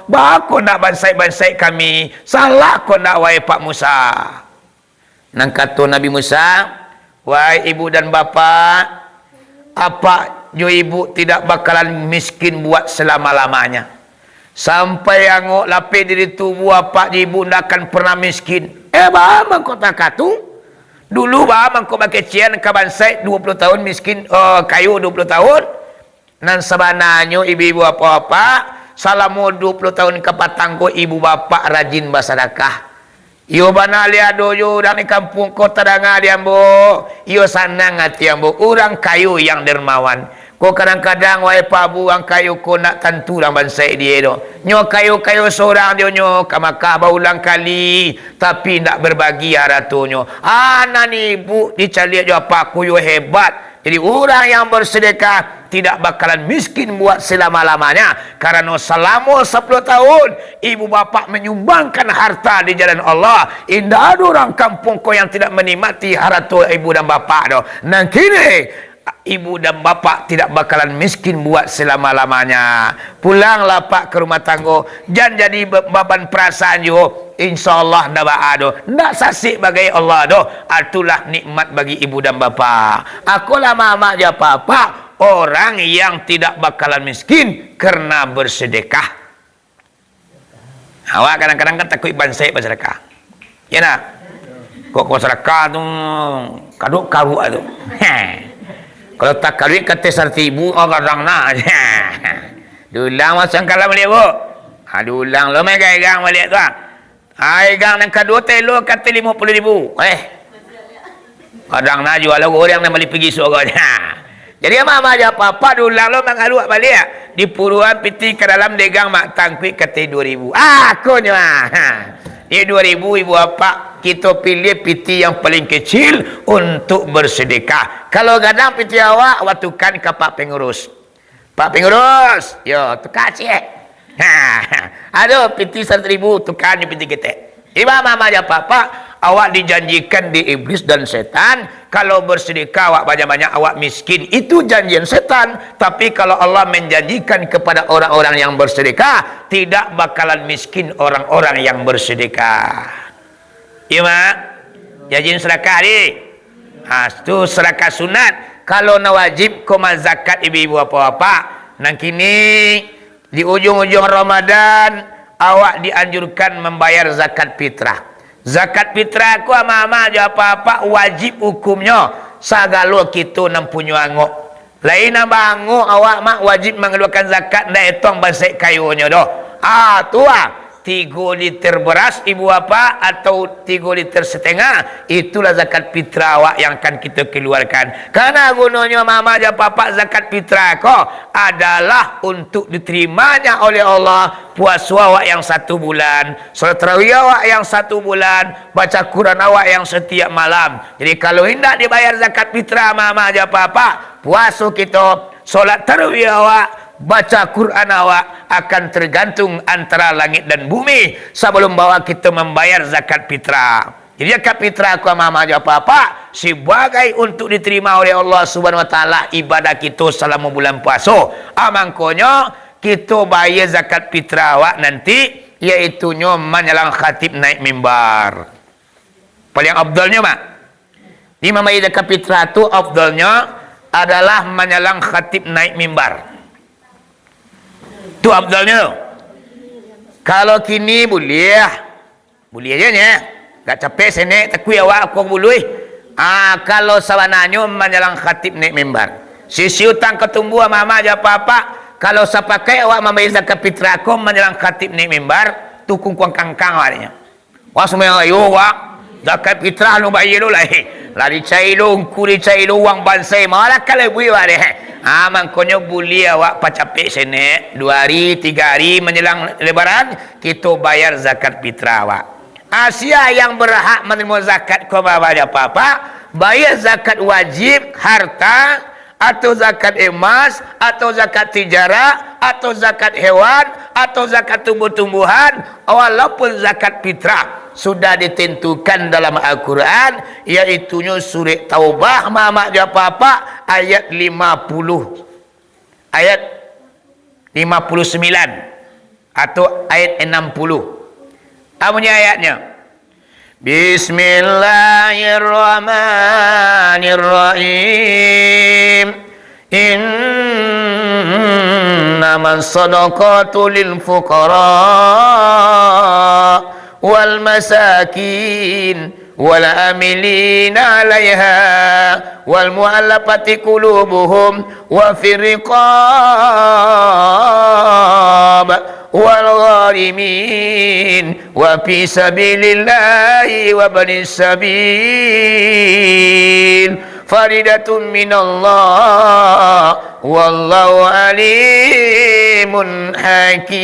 Bako nak bansai-bansai kami. Salah ko nak wahai Pak Musa. Nang kata Nabi Musa, wahai ibu dan bapa, apa jo ibu tidak bakalan miskin buat selama-lamanya. Sampai angok lapis diri tubuh apa ibu ndak akan pernah miskin. Bama kau tak katu. Dulu bama kau pakai cian ke bansai 20 tahun miskin kayu 20 tahun. Nan sebenarnya ibu-ibu apa-apa selama 20 tahun ke patangko ibu bapa rajin bersedekah. Iyo bana liado yo dan di kampung kota danga diambo. Iyo sanang hati ambo. Orang kayu yang dermawan. Ko kadang-kadang wahai pabu ang kayu ko nak tentu lang bansai dia do. Nyo kayu-kayu seorang dia nyo kamakah baulang kali tapi nak berbagi aratunyo. Anak ni ibu dicari jo apa kuyo hebat. Jadi orang yang bersedekah tidak bakalan miskin buat selama-lamanya. Karena selama 10 tahun ibu bapa menyumbangkan harta di jalan Allah, indah ada orang kampung kau yang tidak menikmati harta ibu dan bapa doh. Nah kini ibu dan bapa tidak bakalan miskin buat selama-lamanya. Pulanglah pak ke rumah tangga, jangan jadi beban perasaan yo. InsyaAllah dah ba'ado ndak sasik bagi Allah doh. Itulah nikmat bagi ibu dan bapa. Akulah mama ja papa orang yang tidak bakalan miskin karena bersedekah. Awak kadang-kadang kan takut bansai bersedekah. Ya nak? Kok sedekah tu kaduk karu tu. Kalau tak kali kata 1,000 orang nak. Dulang masang kalam balik bu. Dulang lo mai gang balik tu. Gang yang kedua telo kata 50,000. Kadang nak jual orang yang balik pergi surga. Jadi mama aja papa dulang lo mengaluak balik di puruan piti ke dalam degang mak tangkuit kata 2,000. Aku ni Ini 2,000 ibu bapa kita pilih piti yang paling kecil untuk bersedekah. Kalau gadang piti awak watukan ke Pak Pengurus. Pak Pengurus, yo tukar cek. Aduh piti 1,000 tukar ni piti kita. Iba mama ya papa awak dijanjikan di iblis dan setan. Kalau bersedekah awak banyak-banyak awak miskin, itu janjian setan. Tapi kalau Allah menjanjikan kepada orang-orang yang bersedekah, tidak bakalan miskin orang-orang yang bersedekah. Iya mak? Janjian sedekah ni. Itu sedekah sunat. Kalau nak wajib koma zakat ibu-ibu apa-apa. Nang kini di ujung-ujung Ramadan awak dianjurkan membayar zakat fitrah. Zakat fitrah aku ama-ama aja apa-apa wajib hukumnya sagalo kita nam punya angok. Lain abangok awak mak wajib mengeluarkan zakat ndak etong basik kayunya doh. Tu 3 liter beras ibu apa atau 3 liter setengah, itulah zakat fitrah awak yang akan kita keluarkan. Karena gunanya mama dan papa zakat fitrah kau adalah untuk diterimanya oleh Allah puasa awak yang 1 bulan, salat tarawih awak yang 1 bulan, baca Quran awak yang setiap malam. Jadi kalau hendak dibayar zakat fitrah mama dan papa, puasa kita, salat tarawih awak, baca Quran awak akan tergantung antara langit dan bumi sebelum bawa kita membayar zakat fitrah. Jadi zakat fitrah aku mama aja apa-apa sebagai untuk diterima oleh Allah Subhanahu wa taala ibadah kita selama bulan puasa. Mangkonya kita bayar zakat fitrah awak nanti iaitu nya menyelang khatib naik mimbar. Paling afdalnya mak. Di membayar zakat fitrah tu afdalnya adalah menyelang khatib naik mimbar. Itu abdalnya. Kalau kini boleh aja ni. Tak capek sini takui awak aku boleh. Kalau sawananya menjalang khatib naik mimbar. Sisi utang ketumbuh mama aja apa-apa. Kalau saya pakai awak membayar zakat fitrah aku menjalang khatib naik mimbar, tukung kuang kangkang awaknya. Wah semua ayo wak zakat fitrah lu bayar lu lah. Lari cai lu, kuri cai lu uang bansai malah kalau bui wak deh. Mangkonya boleh awak pacapek sini 2 hari 3 hari menjelang lebaran kita bayar zakat fitrah awak. Asia yang berhak menerima zakat kau bawa apa-apa bayar zakat wajib harta atau zakat emas atau zakat tijarah atau zakat hewan atau zakat tumbuh-tumbuhan walaupun zakat fitrah sudah ditentukan dalam Al-Quran iaitu surah Taubah mama apa-apa ayat 50 ayat 59 atau ayat 60. Apanya ayatnya? Bismillahirrahmanirrahim. Innamas sadaqatu lil fuqara wal masakin wal amilin 'alaiha wal mu'allafati qulubuhum wa fir riqab wal gharimin wa fi sabilillahi wa banis sabil faridatun minallah wallahu alimun hakim.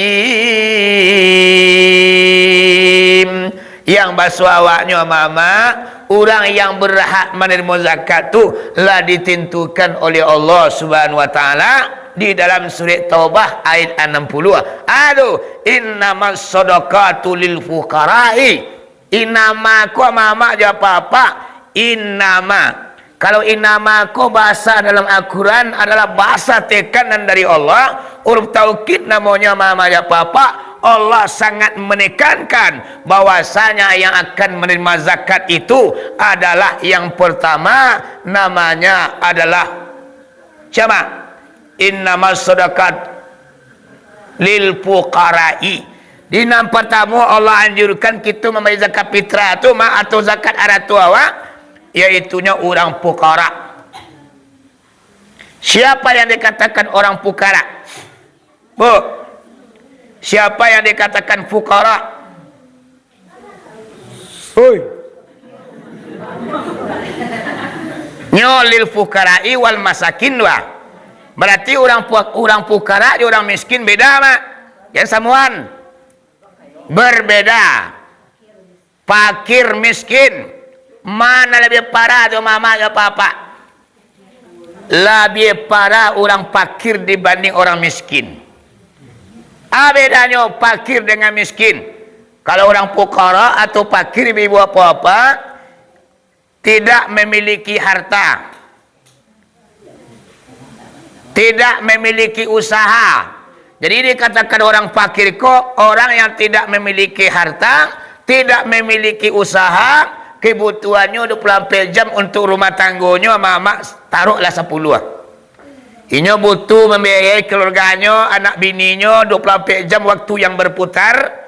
yang basuh awaknya mama, orang yang berhak menerima zakat tu lah ditentukan oleh Allah Subhanahu wa taala di dalam surat Taubah ayat 60. Aduh, innamas shadaqatu lil fuqara'i. Innama ko mama je apa-apa. Innama. Kalau innama ko bahasa dalam Al-Quran adalah bahasa tekanan dari Allah. Huruf taukid namanya mama je apa-apa. Allah sangat menekankan bahwasanya yang akan menerima zakat itu adalah yang pertama namanya adalah siapa? Innamas shadaqat lil fuqara'i. Di yang pertama Allah anjurkan kita membayar zakat fitrah tu atau zakat aratu awak, iaitunya orang fuqara. Siapa yang dikatakan orang fuqara? Bu, siapa yang dikatakan fuqara? Oi. Nyolil fuqara'i wal masakin wa. Berarti orang fuqara dan orang miskin beda mak. Yang samuan. Berbeda. Fakir miskin. Mana lebih parah tu mama atau papa? Lebih parah orang fakir dibanding orang miskin. Bedanya fakir dengan miskin. Kalau orang fuqara atau fakir ibu apa-apa tidak memiliki harta, tidak memiliki usaha. Jadi dikatakan orang fakir kok orang yang tidak memiliki harta, tidak memiliki usaha, kebutuhannya 24 jam untuk rumah tangganya mama taruhlah 10. Inyo butuh membiayai keluarganya, anak bininya 24 jam waktu yang berputar.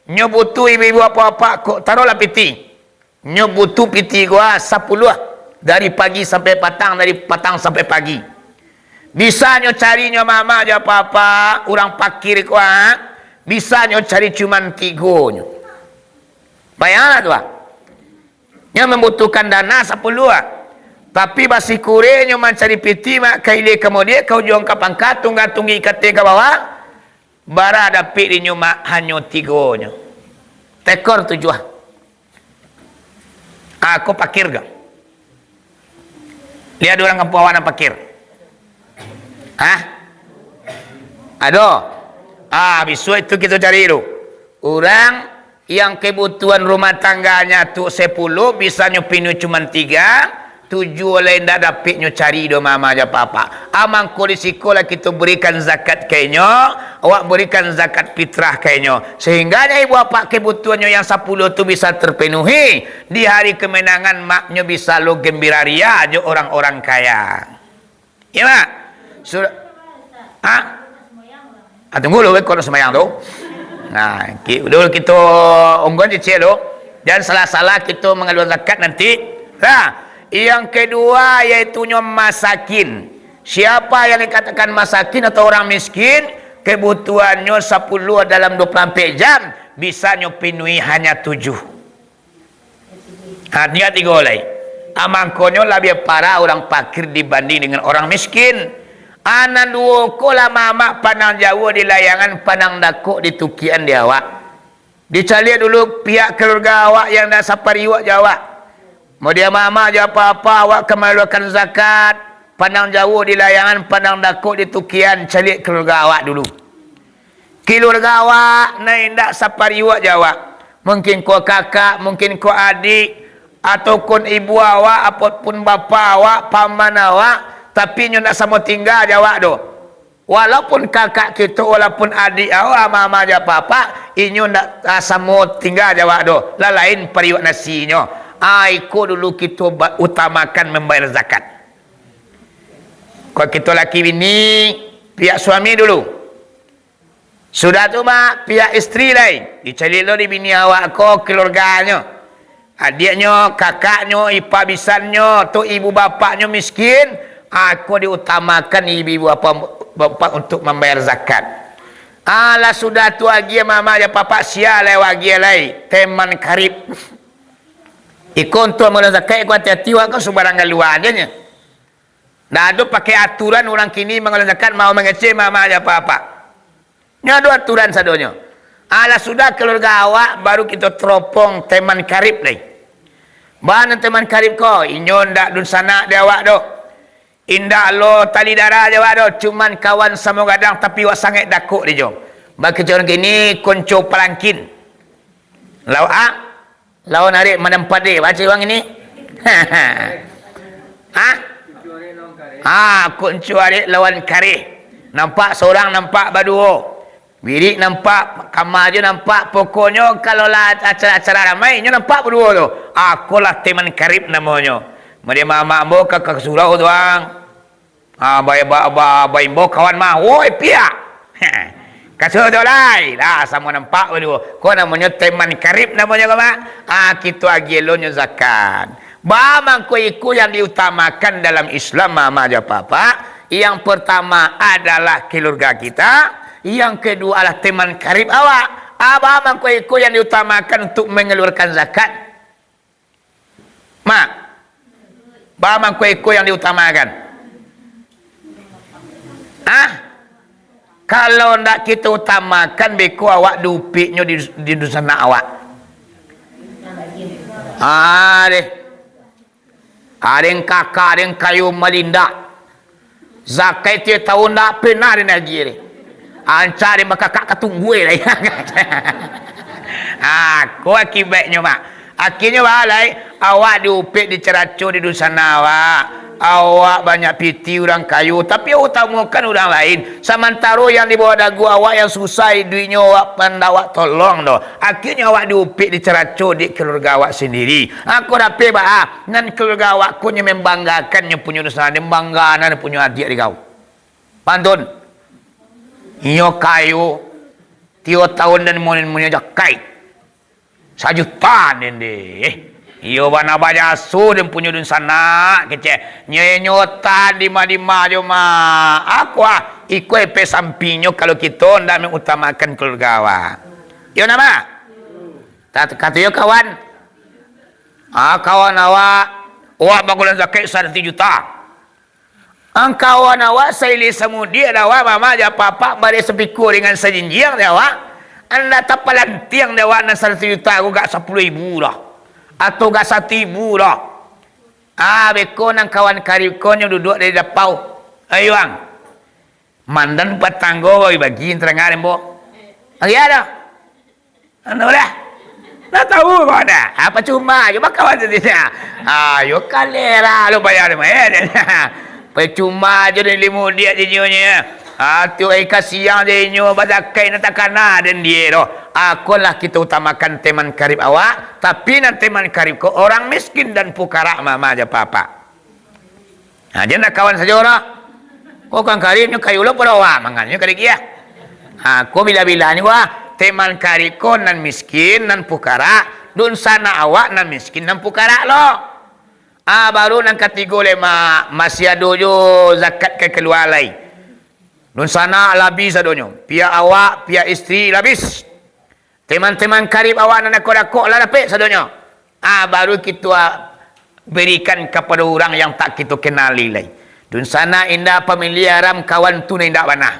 Inyo butuh ibu-ibu apa-apa kok taruhlah piti. Inyo butuh piti gua 10 dari pagi sampai petang, dari petang sampai pagi. Bisa nyo carinya mama aja apa-apa, orang fakir gua. Bisa nyo cari cuman 3 nyo. Bayanglah tu. Nyo membutuhkan dana 10. Tapi basi kurenya mencari piti mak kaile kemudian kau juang kapang katung gantungi kate ke bawah bara dapit di nyuma hanya 3 nya. Tekor tujuan. Aku pakir gak? Lihat orang kampung pakir. Hah? Aduh. Besok itu kita cari dulu. Orang yang kebutuhan rumah tangganya tu 10 bisa nyupinu cuma 3. 7 lain dah dapatnya cari do mama aja papa. Amang kondisi lah kita berikan zakat kayaknya, awak berikan zakat fitrah kayaknya. Sehingga ibu bapa kebutuhannya yang 10 tu bisa terpenuhi. Di hari kemenangan maknya bisa lo gembira ria aja orang-orang kaya. Iya mak? Tunggu dulu kalau semayang tu. Nah, dulu kita ungguan cicil tu. Dan salah-salah kita mengaluan zakat nanti. Nah, yang kedua yaitu masakin. Siapa yang dikatakan masakin atau orang miskin, kebutuhannya 10 dalam 24 jam bisa nyupenuhi hanya 7. Artinya 3 oleh. Amangkonyo lebih parah orang fakir dibanding dengan orang miskin. Anan dua kola mama pandang jauh di layangan, pandang dakuk di tukian dia awak. Dicari dulu pihak keluarga awak yang dah sapari awak jawab. Mau dia mama aja apa-apa awak kemalukan zakat, pandang jauh di layangan, pandang dakuk di tukian, cari keluarga awak dulu. Keluarga awak naik ndak sapari awak jawab. Mungkin kau kakak, mungkin kau adik, ataupun ibu awak, ataupun bapa awak, paman awak, tapi nyo nak sama tinggal jawab tu. Walaupun kakak kita, walaupun adik awak, mama aja apa-apa, inyo nak sama tinggal jawab tu. Lah lain periwak nasinya. Iko dulu kita utamakan membayar zakat. Kalau kita laki bini, pihak suami dulu. Sudah tu mak, pihak isteri lain. Dicari lo di bini awak ko keluarganya. Adiknya, kakaknya, ipar bisannya, tu ibu bapaknya miskin. Aku diutamakan ibu bapak untuk membayar zakat. Alah sudah tu lagi mama ya papa sia lagi lai teman karib. Ikon tu membayar zakat ku hati-hati wak kau sembarangan luar aja nya. Dah ada pakai aturan orang kini mengeluarkan zakat mau mengeceh mama ya papa. Nya ada aturan sadonya. Ala sudah keluarga awak baru kita teropong teman karib lagi. Mana teman karib kau? Inyo ndak dun sana dia awak doh. Indah lo tali darah je awak doh. Cuman kawan sama gadang tapi wak sangat dakuk dia jom. Bagi orang gini konco pelangkin. Lau lau narik menempat dia. Baca orang ini. Konco adik lawan karih. Nampak seorang nampak berdua. Birik nampak, kamar je nampak. Pokoknya kalau lah acara-acara ramai, nyo nampak berdua tu. Akulah teman karib namanya. Dia mak mo kakak surau tuang. Bayi mo kawan mah. Woi pihak. Kasut tu lai. Sama nampak berdua. Kau namanya teman karib namanya kau mak. Kita agilonyo zakat. Bamang kuiku yang diutamakan dalam Islam mama aja papa. Yang pertama adalah keluarga kita. Yang kedua adalah teman karib awak. Bamang kuiku yang diutamakan untuk mengeluarkan zakat. Mak. Bamang kuiku yang diutamakan. Kalau ndak kita utamakan beku awak dupiknya di dusana awak. Deh. Ada yang kakak, ada yang kayu melindak. Zakat itu tahun tak pernah di Nigeria. Cari maka kakak tunggu lah. Kau akibatnya mak. Akhirnya balai awak diupik diceracun di dusana awak. Awak banyak piti orang kayu. Tapi utamakan orang lain. Sementara yang di bawah dagu awak yang susah duitnya awak pandawak tolong doh. Akhirnya awak diupik diceracun di keluarga awak sendiri. Aku dapat nan keluarga awak punya membanggakannya punya dusana. Membanggakan punya adik di kau. Pantun. Iyo kayu. 3 tahun dan munin-munin aja kait. 1 juta deh. Iyo bana baja su dan punya dun sana kece nyenyota di ma jo ma aqua iko pe sampinyo kalau kita ndak mengutamakan keluarga awak. Yo nama kata yo kawan kawan awak bagulan zakat 1 juta. Kawan awak saili samudi awak mama ja papa bare sepiku dengan sejinjiang awak anda tapalantiang awak na 1 juta aku gak 10.000 dah. Atau gak 1.000 dah. Beko nang kawan karib konyo duduk dari dapau. Ayo ang. Mandan patanggo bagi terengarin bo. Ada. Anda dah. Nak tahu kau ada. Apa cuma coba kawan saja. Ayo kalera lo bayar mah. Percuma je dari limu dia jinyonya. Tu kasihan dia nyo badakai nak takana dan dia doh. Akulah kita utamakan teman karib awak, tapi nan teman karib ko orang miskin dan pukara mama aja papa. Dia nak kawan saja orang. Kau kan karibnya kayu lo pada awak mangannya kali dia. Kau bila-bila ni wah teman karib ko nan miskin nan pukara, dun sana awak nan miskin nan pukara lo. Baru nan kategori masih ada jo zakat ke keluar lain. Dun sana labis adonyo. Pihak awak, pihak isteri labis. Teman-teman karib awak nak kodakok lah dapat sadonyo. Baru kita berikan kepada orang yang tak kita kenali lagi. Dun sana indah pemiliharan kawan tu indah bana.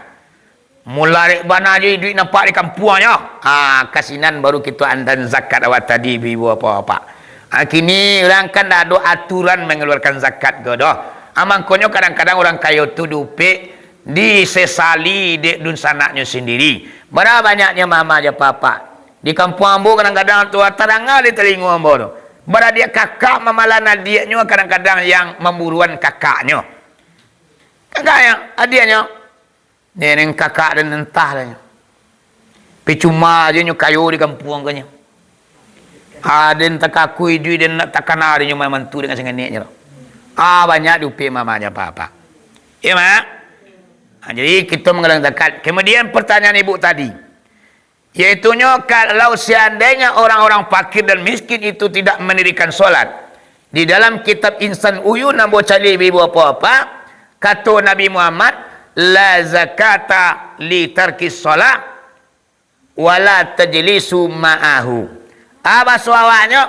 Mulai bana je duit nampak di kampungnya. Kasinan baru kita andan zakat awak tadi ibu apa-apa. Kini orang kan ada aturan mengeluarkan zakat ke doh. Amangkonyo kadang-kadang orang kaya tu dupik disesali di dun sanaknya sendiri. Berapa banyaknya mama aja papa. Di kampung ambo kadang-kadang tua terangah di telinga ambo tu. Berapa dia kakak mamalana adiknya kadang-kadang yang memburuan kakaknya. Kakaknya, adiknya. Dia yang kakak dan entah lah. Percuma aja nyo kayu di kampung kanya. Ada tak akui duit dan nak takkan ada nyo mantu dengan sengeneknya. Banyak dupi mama aja papa. Ya mak. Jadi kita mengeluarkan zakat. Kemudian pertanyaan ibu tadi, yaitunya kalau seandainya orang-orang fakir dan miskin itu tidak mendirikan solat, di dalam kitab Insan Uyun nambah cari ibu apa-apa, kata Nabi Muhammad, la zakata li tarkis solat, wala tajlisu ma'ahu. Apa suawanya?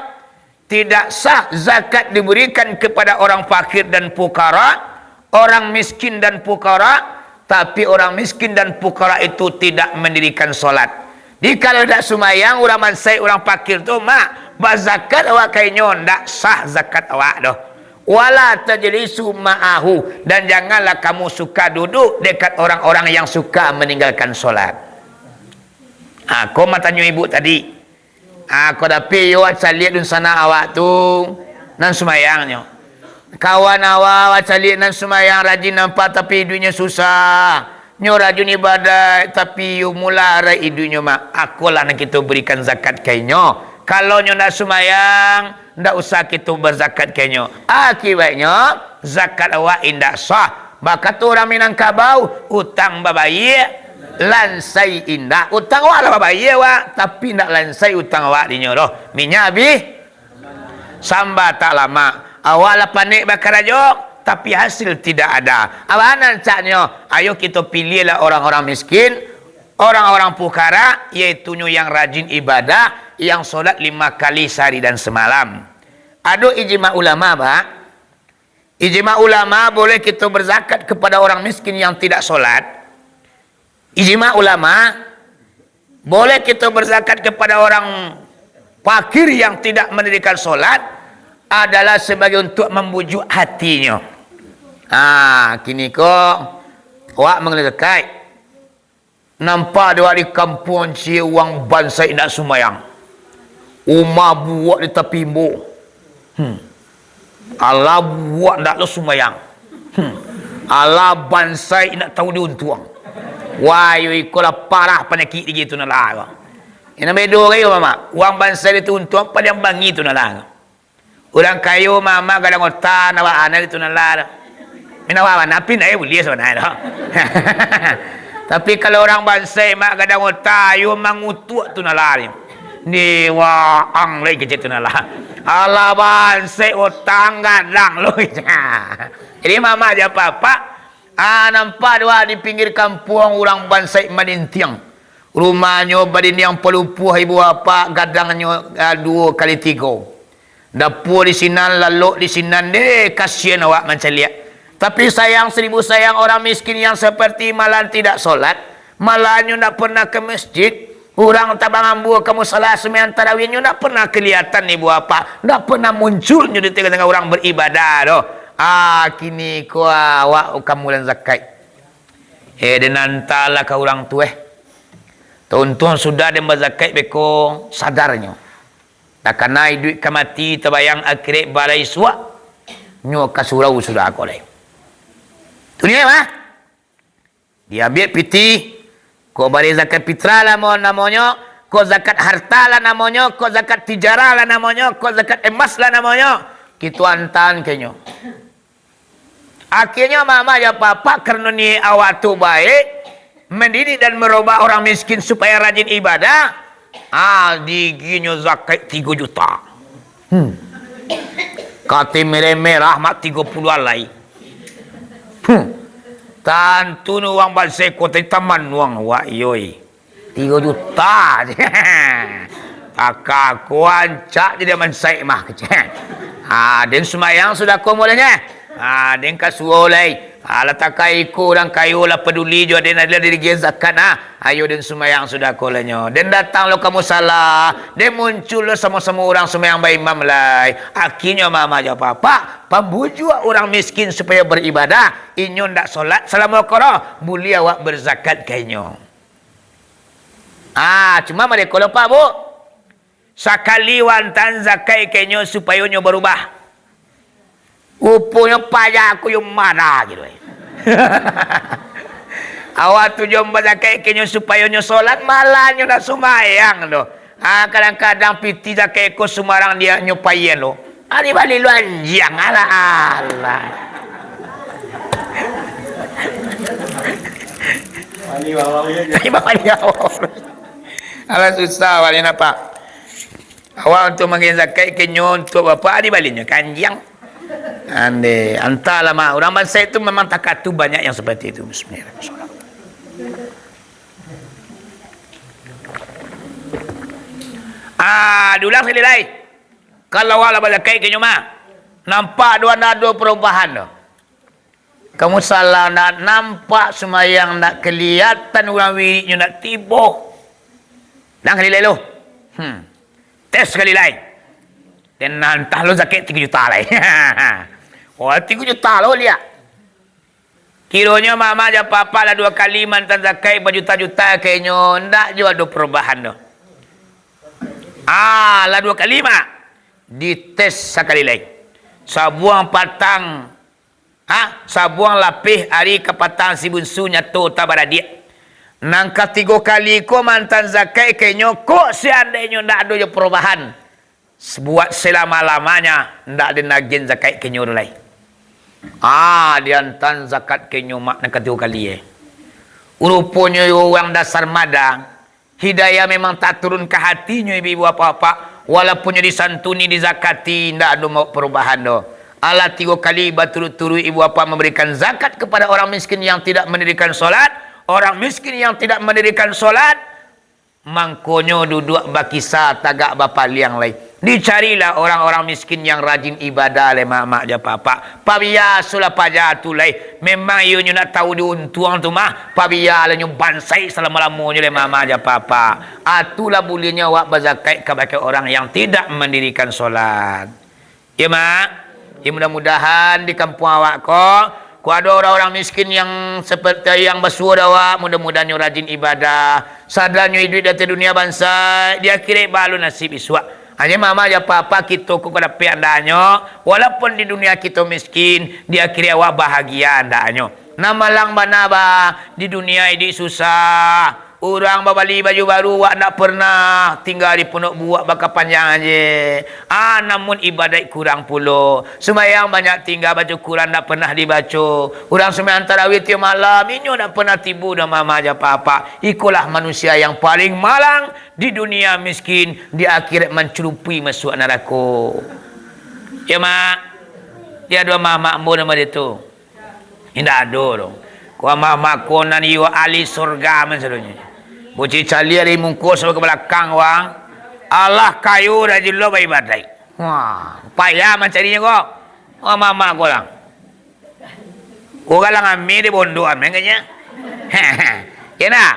Tidak sah zakat diberikan kepada orang fakir dan pukara, orang miskin dan pukara. Tapi orang miskin dan pukara itu tidak mendirikan solat. Di kalau tak sumayang orang mansai orang fakir tu mak berzakat awak kainyo ndak sah zakat awak doh. Wala tajlisu ma'ahu, dan janganlah kamu suka duduk dekat orang-orang yang suka meninggalkan solat. Kau matanya ibu tadi. Kau dapat yo lihat dun sana awak tu nan sumayangnya. Kawan awak lihat nan sumayang rajin nampak tapi hidupnya susah. Nyo rajin ibadah tapi yu mula rai hidupnya mak. Akulah nak kita berikan zakat kainyo. Kalau nyo nak sumayang, ndak usah kita berzakat kainyo. Akibatnya zakat awak indak sah. Maka tu orang Minangkabau utang babaye lansai indak. Utang awak lah babaye awak, tapi ndak lansai utang awak dinyo doh. Minyak bi samba tak lama. Awak lah panik bakar ajok, tapi hasil tidak ada. Awanan caknya, ayo kita pilihlah orang-orang miskin, orang-orang fukara, yaitu yang rajin ibadah, yang solat 5 kali sehari dan semalam. Ada ijma ulama, Pak. Ijma ulama boleh kita berzakat kepada orang miskin yang tidak solat. Ijma ulama boleh kita berzakat kepada orang fakir yang tidak mendirikan solat, adalah sebagai untuk membujuk hatinya. Kini kok awak mengelekai nampak dia di kampung Ciwang Bansai nak sumayang. Umah buat di tepi mbo. Allah buat nak lo sumayang. Allah Bansai nak tahu diuntuang. Wah, ikolah parah penyakit gitu nak lah. Ini bedo kayo mama. Uang Bansai itu untuang pada yang bangi itu nak lah. Orang kayo mama kadang otak nawa anak itu nak lah. Minawawan napi na boleh sebenarnya. Tapi kalau orang Bansai mak kadang otak yo mangutuk tu nalari. Ni wa ang lagi kecil tu nalah. Allah Bansai otang gadang lo. Jadi mama aja papa nampak dua di pinggir kampung orang Bansai Madintiang. Rumahnya badin yang pelupuh ibu bapa gadangnya 2 kali 3. Dapur di sinan lalu di sinan deh kasihan awak macam lihat. Tapi sayang 1000 sayang orang miskin yang seperti malam tidak solat, malahnya tak pernah ke masjid. Orang tabang ambu kamu salah sembahyang tarawihnya tak pernah kelihatan ibu apa, tak pernah munculnya di tengah-tengah orang beribadah doh. Kini kau awak kamu dan zakat. Dan nantalah ke orang tu Tuan-tuan sudah dia berzakat beko sadarnya. Tak kena duit kamati terbayang akhirat balai suak. Nyo kasurau sudah aku leh. Dunia mah dia ambil piti, kau beri zakat fitrah lah namanya, kau zakat harta lah namanya, kau zakat tijarah lah namanya, kau zakat emas lah namanya, kita antan kenyo. Akhirnya mama ya papa kerana ni awak tu baik mendidik dan merubah orang miskin supaya rajin ibadah. Diginyo zakat 3 juta. Kata merah mak 30 alai. Tantu nu wang Bansai kota taman wang wak yoi 3 juta. Kakak kuancak jadi Bansai mah kecil. Den semayang sudah kau mulanya. Den kasuh oleh. Letak kaiku dan kayu lah peduli juga den ada diri zakat ayo den semayang sudah kau lanya. Den datang lo kamu salah. Den muncul lo sama-sama orang semayang bayi imam lah. Akhirnya mama jawab papa pembujuk orang miskin supaya beribadah. Inyo ndak solat Assalamualaikum boleh awak berzakat kainyo. Cuma mereka lupa bu. Sekali wantan zakat kainyo supaya nyo berubah. Upanya payah aku yang marah gitu. Awak tu jom zakat kainyo supaya nyo solat malah nyo nak sumayang lo. Kadang-kadang piti zakat ko sumarang dia nyo payen lo. Ari balik lu anjang Allah. Ini bawa dia. Alah susah balik apa? Awak untuk mengirim zakat kenyo untuk bapa di baliknya kanjang. Ande antara mah orang Bansai itu memang takatu banyak yang seperti itu. Bismillahirrahmanirrahim. Dulang sekali lagi. Kalau awak zakat kenyo mah nampak dua perubahan dah. Kamu salah nak nampak semayang nak kelihatan orang wiridnya nak tiba. Lang kali lain lo. Tes kali lain. Dan nantah lo zakat 3 juta lain. Oh, 3 juta lo lihat. Kiranya mama dan papa lah 2 kali mantan zakat berjuta-juta kayaknya ndak juga ada perubahan tu. Lah 2 kali mak. Dites sekali lagi. Sabuang patang. Sabuang lapih hari ke patang si bunsu nyatu tabaradia. Nang 3 kali ko mantan zakat kayaknya kok seandainya ndak ada perubahan. Buat selama-lamanya ndak ada nagin zakat kayaknya lain. Diantan zakat kenyo mak nak 3 kali rupanya orang dasar madang hidayah memang tak turun ke hatinya ibu apa-apa walaupun disantuni dizakati ndak ada mau perubahan do. 3 kali berturut-turut ibu apa memberikan zakat kepada orang miskin yang tidak mendirikan solat, orang miskin yang tidak mendirikan solat mangkonyo duduk bakisah tagak bapa liang lain. Dicarilah orang-orang miskin yang rajin ibadah le mak je papa. Pabia sulah paja tu lai. Memang ieu nak tahu diuntuang tu mah. Pabia la nyu bansai selama-lamanya le mak je papa. Atulah bolehnya awak berzakat kepada orang yang tidak mendirikan solat. Ya mak. Ya mudah-mudahan di kampung awak ko ada orang-orang miskin yang seperti yang bersuara awak, mudah-mudahan rajin ibadah. Sadarnya hidup dari dunia bangsa, dia kira balu nasib iswa. Hanya mama ya papa kita ku kada pe andanya, walaupun di dunia kita miskin, dia kira awak bahagia andanya. Nama lang mana ba di dunia ini susah. Orang babali baju baru wak nak pernah tinggal di pondok buat bakal panjang aje. Namun ibadat kurang puluh. Sembahyang banyak tinggal baju Quran tak pernah dibaca. Orang sembahyang tarawih tiap malam inyo tak pernah tibu dah mama aja papa. Ikulah manusia yang paling malang di dunia miskin, di akhirat mencelupi masuk neraka. Ya mak. Dia ada mama mu nama dia tu. Indah ada dong. Kau mama konan iwa ahli surga maksudnya. Buci cali hari mungkus ke belakang wang. Allah kayu rajin lo bayi badai. Wah, payah mencarinya kok. Mama kau lang. Kau galang ame di bondoan mengenya. Ya nak.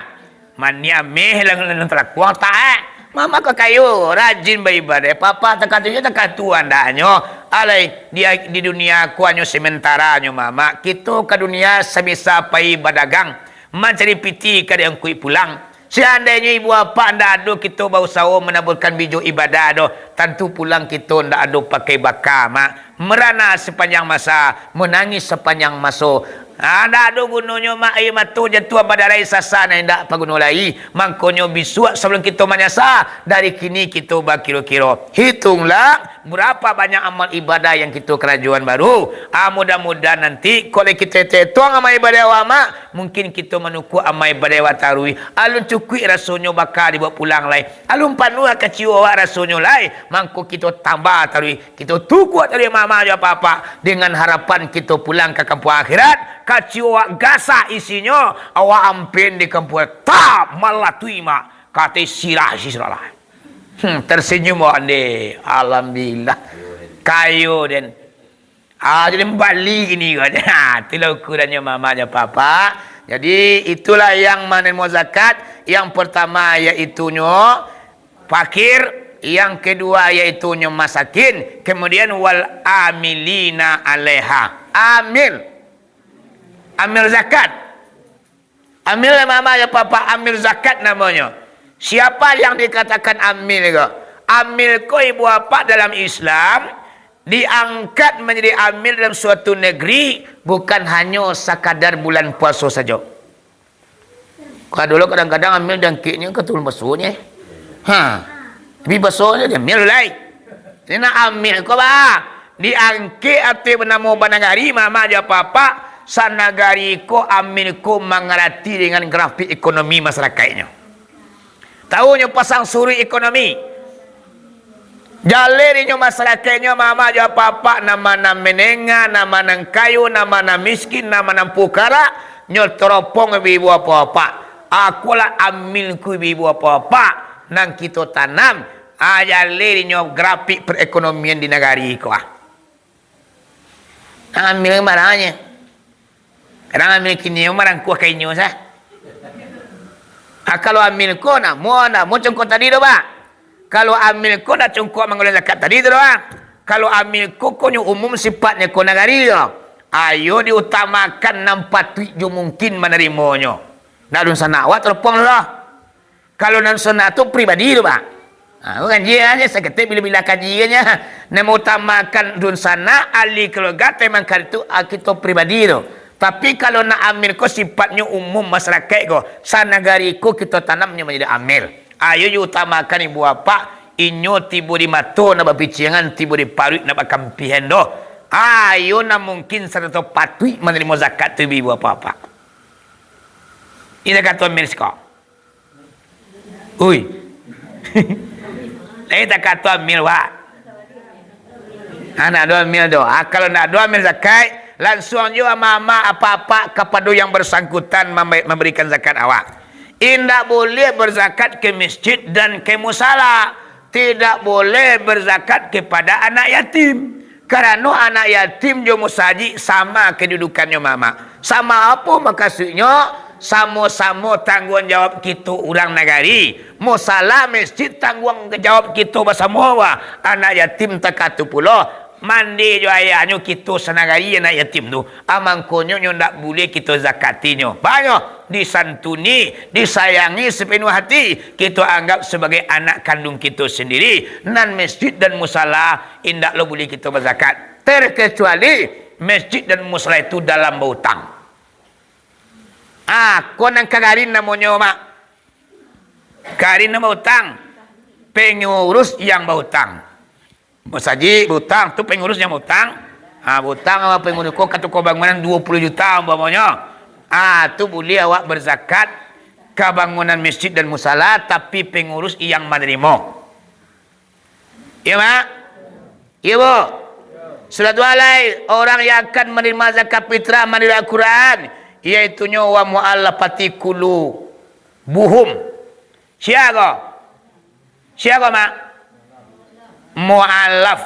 Mani ame lang terakuang tak. Mama kau kayu rajin bayi badai. Papa terkatunya terkatuan daknyo. Alai dia di dunia ku hanya sementara nyo mama. Kita ke dunia sebisa pai berdagang. Mencari piti kada yang kui pulang. Seandainya ibu apa ndak ada kita berusaha menaburkan biju ibadah do, tentu pulang kita ndak ada pakai bakar mak. Merana sepanjang masa, menangis sepanjang masa. Ndak ada gunanya mak air matu jatuh pada rai sasana ndak paguno lai. Mangkonyo bisuak sebelum kita menyasa, dari kini kita berkira-kira. Hitunglah berapa banyak amal ibadah yang kita kerajuan baru. Mudah-mudahan nanti kalau kita tuang amal ibadah wama, mungkin kita menuku amal ibadah watarui. Alun cukui rasanya bakal dibawa pulang lai. Alun panua keciwa rasanya lai. Mangko kita tambah tarui. Kita tuku tarui mama aja apa-apa. Dengan harapan kita pulang ke kampung akhirat. Keciwa gasa isinya. Awak ampin di kampung tak malah tuima. Kata sirah. Tersenyum ande. Alhamdulillah. Kayu dan jadi balik ini kan. Itulah ukurannya mamanya papa. Jadi itulah yang manen mau zakat. Yang pertama yaitu fakir, yang kedua yaitu masakin, kemudian wal amilina alaiha. Amil zakat. Amil mama ya papa, amil zakat namanya. Siapa yang dikatakan amil itu? Amil ko ibu apa dalam Islam diangkat menjadi amil dalam suatu negeri bukan hanya sekadar bulan puasa saja. Kalau dulu kadang-kadang amil dangkitnya ketul basuhnya. Tapi basuhnya dia amil lain. Ini amil ko ba? Diangkat atau bernama banagari mama aja papa sanagari ko amil ko mengerti dengan grafik ekonomi masyarakatnya. Tahunya pasang suri ekonomi. Jalirinya masyarakatnya mama aja papa nama menenga, nama nang kayu, nama miskin, nama pukara, nyotoropong ibu apa-apa. Akulah amilku ibu apa-apa. Nang kita tanam. Jalirinya grafik perekonomian di negara iko. Amil marahnya. Kadang amil kini marang kuah kainyo sah. Kalau amil ko na mo cungko tadi do ba. Kalau amil ko na cungko mengelola zakat tadi do ba. Kalau amil ko nyo umum sifatnya ko nagari do. Ayo diutamakan nampak jo mungkin menerimonyo. Nah dun sana awak telepon lah. Kalau nan sana tu pribadi do ba. Kan dia aja seketik bila-bila kajiannya nama utamakan dun sana ahli keluarga memang itu kita pribadi tu. Tapi kalau nak amil ko sifatnya umum masyarakat ko sanagari ko kita tanamnya menjadi amil. Ayo utamakan ibu bapa inyo tibu di mato na bapicingan tibu di paruit na bakampihan do. Ayo na mungkin satu patui menerima zakat tu ibu bapa. Ini kata amil ko. Ui. Kita kata amil wa. Nak 2 mil do. Kalau nak 2 mil zakat, langsung juga mama apa-apa kepada yang bersangkutan memberikan zakat awak. Tidak boleh berzakat ke masjid dan ke musala. Tidak boleh berzakat kepada anak yatim. Karena anak yatim jo musaji sama kedudukannya mama. Sama apa maksudnya? Sama-sama tanggungjawab kita orang negari. Musala masjid tanggungjawab kita bersama. Anak yatim tekatu pula. Mandi jo ayahnya kita senagari anak yatim tu. Amangkonyo nyo ndak boleh kita zakatinyo. Banyak disantuni, disayangi sepenuh hati. Kita anggap sebagai anak kandung kita sendiri. Nan masjid dan musala indak lo boleh kita berzakat. Terkecuali masjid dan musala itu dalam berhutang. Kau nang kagarin namanya mak. Kagarin nama hutang. Pengurus yang berhutang. Masaji berhutang tu pengurus yang berhutang. Berhutang sama pengurus kau kata kau bangunan 20 juta umpamanya. Tu boleh awak berzakat ke bangunan masjid dan musala tapi pengurus yang menerima. Ya mak? Ya bu? Surat walai orang yang akan menerima zakat fitrah menurut Al-Quran. Iaitunya wa mu'allafati qulu buhum. Siapa mak? Mu'allaf.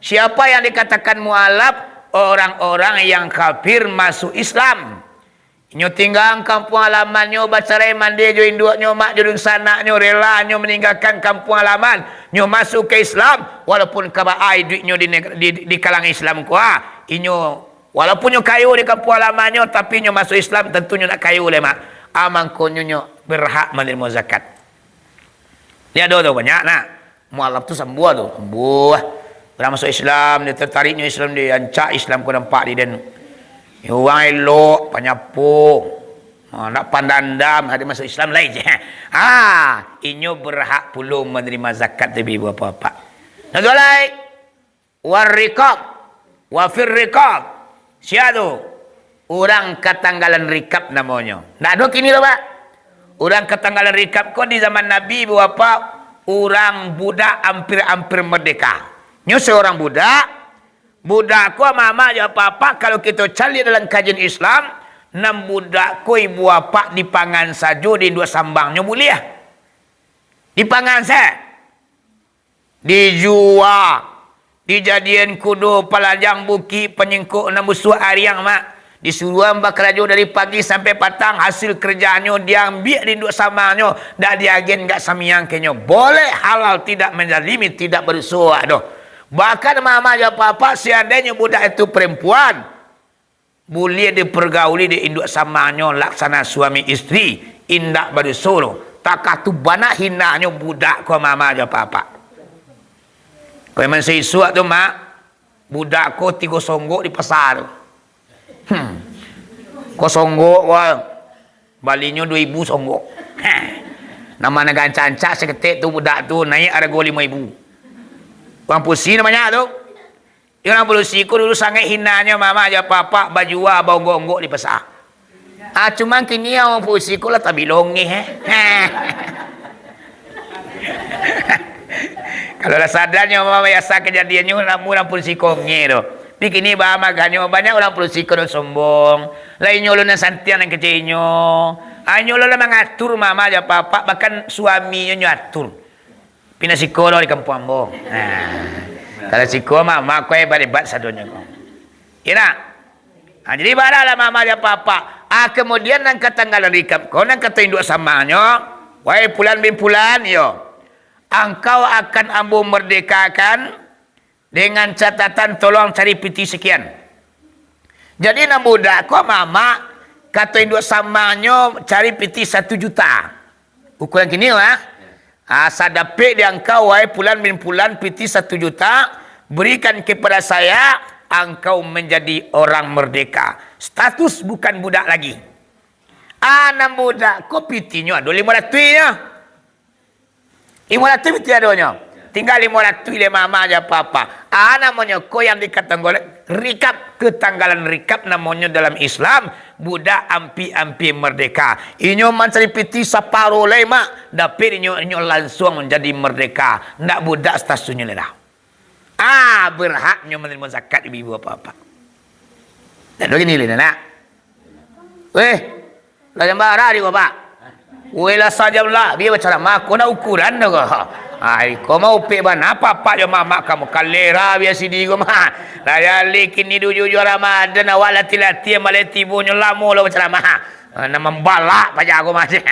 Siapa yang dikatakan mu'allaf? Orang-orang yang kafir masuk Islam. Nyo tinggal kampung halaman nyo bacarai mandi jo induk nyo mak jodun sana nyo rela nyo meninggalkan kampung halaman nyo masuk ke Islam walaupun kabai duit nyo di kalangan Islam kuah inyo. Walaupun nyo kayu di kampung halamannya, tapi nyo masuk Islam tentunya nak kayu le mak. Amangkonyo nyo berhak menerima zakat. Ini ada tu banyak nak. Mualaf tu sembuh tu, sembuh. Orang masuk Islam, dia tertariknya Islam, dia ancak Islam kau nampak di dan. Orang elok, penyapung, nak pandandam, ada masuk Islam lain je. Inyo berhak puluh menerima zakat lebih apa-apa. Nah tu lain. Warriqab, wafir riqab. Siapa tu? Orang ketanggalan rikab namanya. Nak ada kini lah pak. Orang ketanggalan rikab kau di zaman Nabi berapa orang budak hampir-hampir merdeka. Nyo seorang budak. Budak kau mama je apa-apa kalau kita cari dalam kajian Islam. 6 budak kau ibu apa dipangan saja di 2 sambangnya boleh. Dipangan saya. Dijual. Dijadian kudu pelajang buki penyengkuk nambusuk ariang mak. Disuruh bakal rajo dari pagi sampai petang hasil kerjaannya dia ambil di duk samanya dah diagen gak samiang kenyo. Boleh halal tidak menzalimi tidak bersuah doh. Bahkan mama ya papa seandainya budak itu perempuan boleh dipergauli di induk samanya laksana suami istri indak bersuruh. Tak tu banak hinanya budak ko mama ya papa. Kalau memang sesuatu tu mak, budak ko 3 songgok di pasar tu. Ko songgok wah, balinya 2,000 songgok. Nama negara cancak seketik tu budak tu naik harga 5,000. Orang pusi namanya tu. Orang pusi ko dulu sangat hinanya mama aja papa baju bau gonggok di pasar. Cuman kini orang pusi ko lah tak bilongi Kalau lah sadarnya mama biasa kejadiannya orang polisi kongi tu. Tapi kini bahama ganyo banyak orang polisi kono sombong. Lainnya lo na santian yang kecilnya. Anyo lo mengatur mama aja papa bahkan suaminya nyatur. Pina sikolo di kampung ambo. Kalau sikolo mama kau hebat sadonya kau. Ina. Jadi baralah mama aja papa Kemudian nang katanggalan rikap ko nang kata induk samanya, wahai pulan bin pulan yo, engkau akan ambo merdekakan dengan catatan tolong cari piti sekian. Jadi nak budak ko mama kata induk samanya cari piti 1 juta. Ukuran kini lah. Sadapik dia engkau wahai pulan bin pulan piti 1 juta, berikan kepada saya, engkau menjadi orang merdeka. Status bukan budak lagi. Anak budak ko pitinya ada 500 nya. 500 piti adanya. Tinggal 500 le mama aja papa. Namanya ko yang dikatakan rikap, ketanggalan rikap namanya dalam Islam budak ampi-ampi merdeka. Inyo mencari piti separuh le mak, dapet inyo langsung menjadi merdeka. Ndak budak statusnya le dah. Berhaknya menerima zakat ibu bapak. Dan begini le nak. Weh, lah jambara di bapak. Weh lah sajam lah, biar bicara mak ko na ukuran dah ko. Kau mau pe bana apa yo mama kamu kalera biasa di ko mah. Raya likin ni duju Ramadan awak lati-lati maleti bunyo lamo lo ceramah. Nama balak pajak aku masih.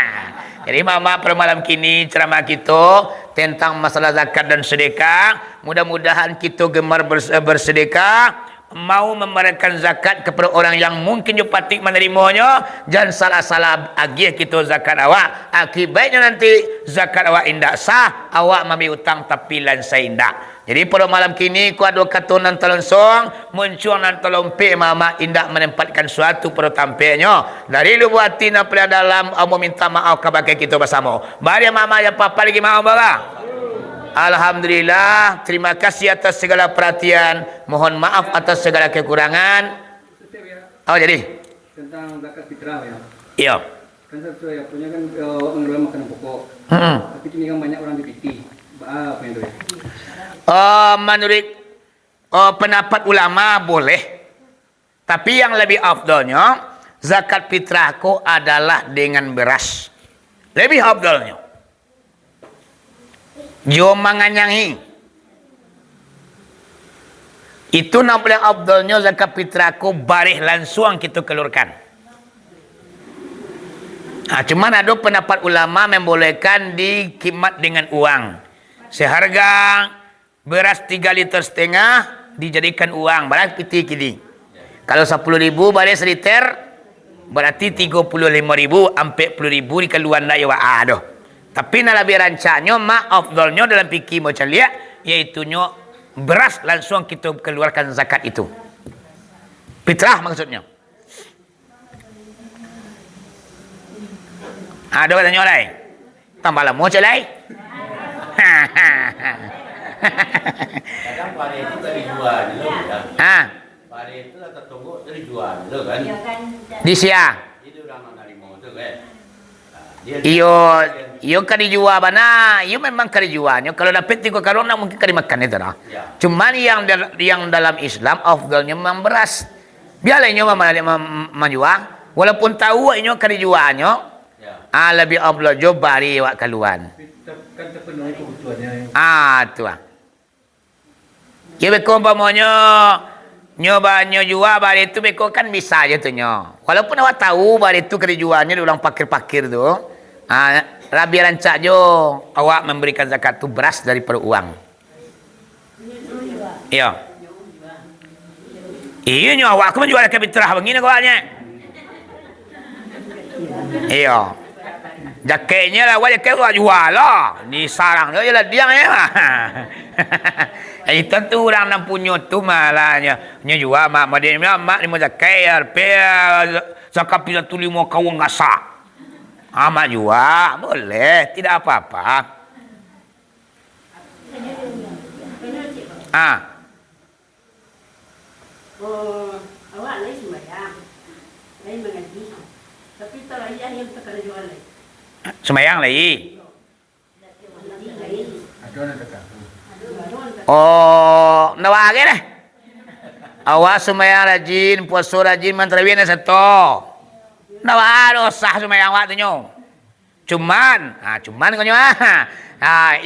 Jadi mama pada malam kini ceramah kita tentang masalah zakat dan sedekah. Mudah-mudahan kita gemar bersedekah, mau memberikan zakat kepada orang yang mungkin you patik menerimanya. Jangan salah-salah agih kita zakat awak. Akibatnya nanti zakat awak indak sah, awak ambil utang tapi lansa indak. Jadi pada malam kini ku ada kata nan talon song muncul nan talon pe mama indak menempatkan suatu pada tampilnya. Dari lubuk hati na pada dalam mau minta maaf kepada kita bersama. Bari mama ya papa lagi maaf bala. Alhamdulillah, terima kasih atas segala perhatian. Mohon maaf atas segala kekurangan. Jadi tentang zakat fitrah ya. Iya. Kan saya punya kan orang makanan pokok. Tapi ini kan banyak orang dipiti. Apa yang itu ya? Menurut pendapat ulama boleh. Tapi yang lebih afdalnya zakat fitrahku adalah dengan beras. Lebih afdalnya. Jo manganyangi. Itu namanya afdalnya zakat fitrahku barih langsung kita keluarkan. Cuman ada pendapat ulama membolehkan dikimat dengan uang. Seharga beras 3,5 liter dijadikan uang. Berarti piti kini. Kalau 10.000 balik seliter berarti 35.000 sampai 40.000 di keluaran dah ya aduh. Tapi nak lebih rancaknya mak afdalnya dalam fikih macam lihat iaitu beras langsung kita keluarkan zakat itu. Fitrah maksudnya. Ada katanya lain. Tambah lama macam lain. Kadang pare itu tak dijual dulu kan. Pare itu tak tertunggu tak dijual dulu kan. Di sia. Itu orang nak terima tu kan. Iyo kan dijual bana, iyo memang kan dijualnya. Kalau dapat tiga karona mungkin kan dimakan itu dah. Ya. Cuman yang dalam Islam afdalnya memang beras. Biarlah inyo menjual, walaupun tahu inyo kan dijualnya. Ya. Lebih afdal jo bari wak kaluan. Kan terpenuhi kebutuhannya. Tu ah. Kita beko umpamanya nyoba jual bari itu beko kan bisa aja tu nyo. Walaupun awak tahu bari itu kerjuannya diulang pakir-pakir tu. Rabi rancak jo awak memberikan zakat tu beras daripada uang. Iya. Iya nyo awak aku menjual zakat fitrah begini awaknya. Iya. Jaketnya lah, awak jaket awak jual lah. Ni sarang dia lah diang ya. Itu orang nak punya tu malahnya. Nya jual mak dia mak lima jaket ya, zakat fitrah tu 5 kawang gasak. Mak jual boleh, tidak apa-apa. Awak lain sembahyang, lain mengaji. Tapi kalau ayah yang tak jual lain. Sembayang lagi. Aduan dekat. Nawa lagi deh. Awak sembayang rajin, puasa rajin, mantrawian satu. Nawa dosa sembayang waktu nyo. Cuman kau nyo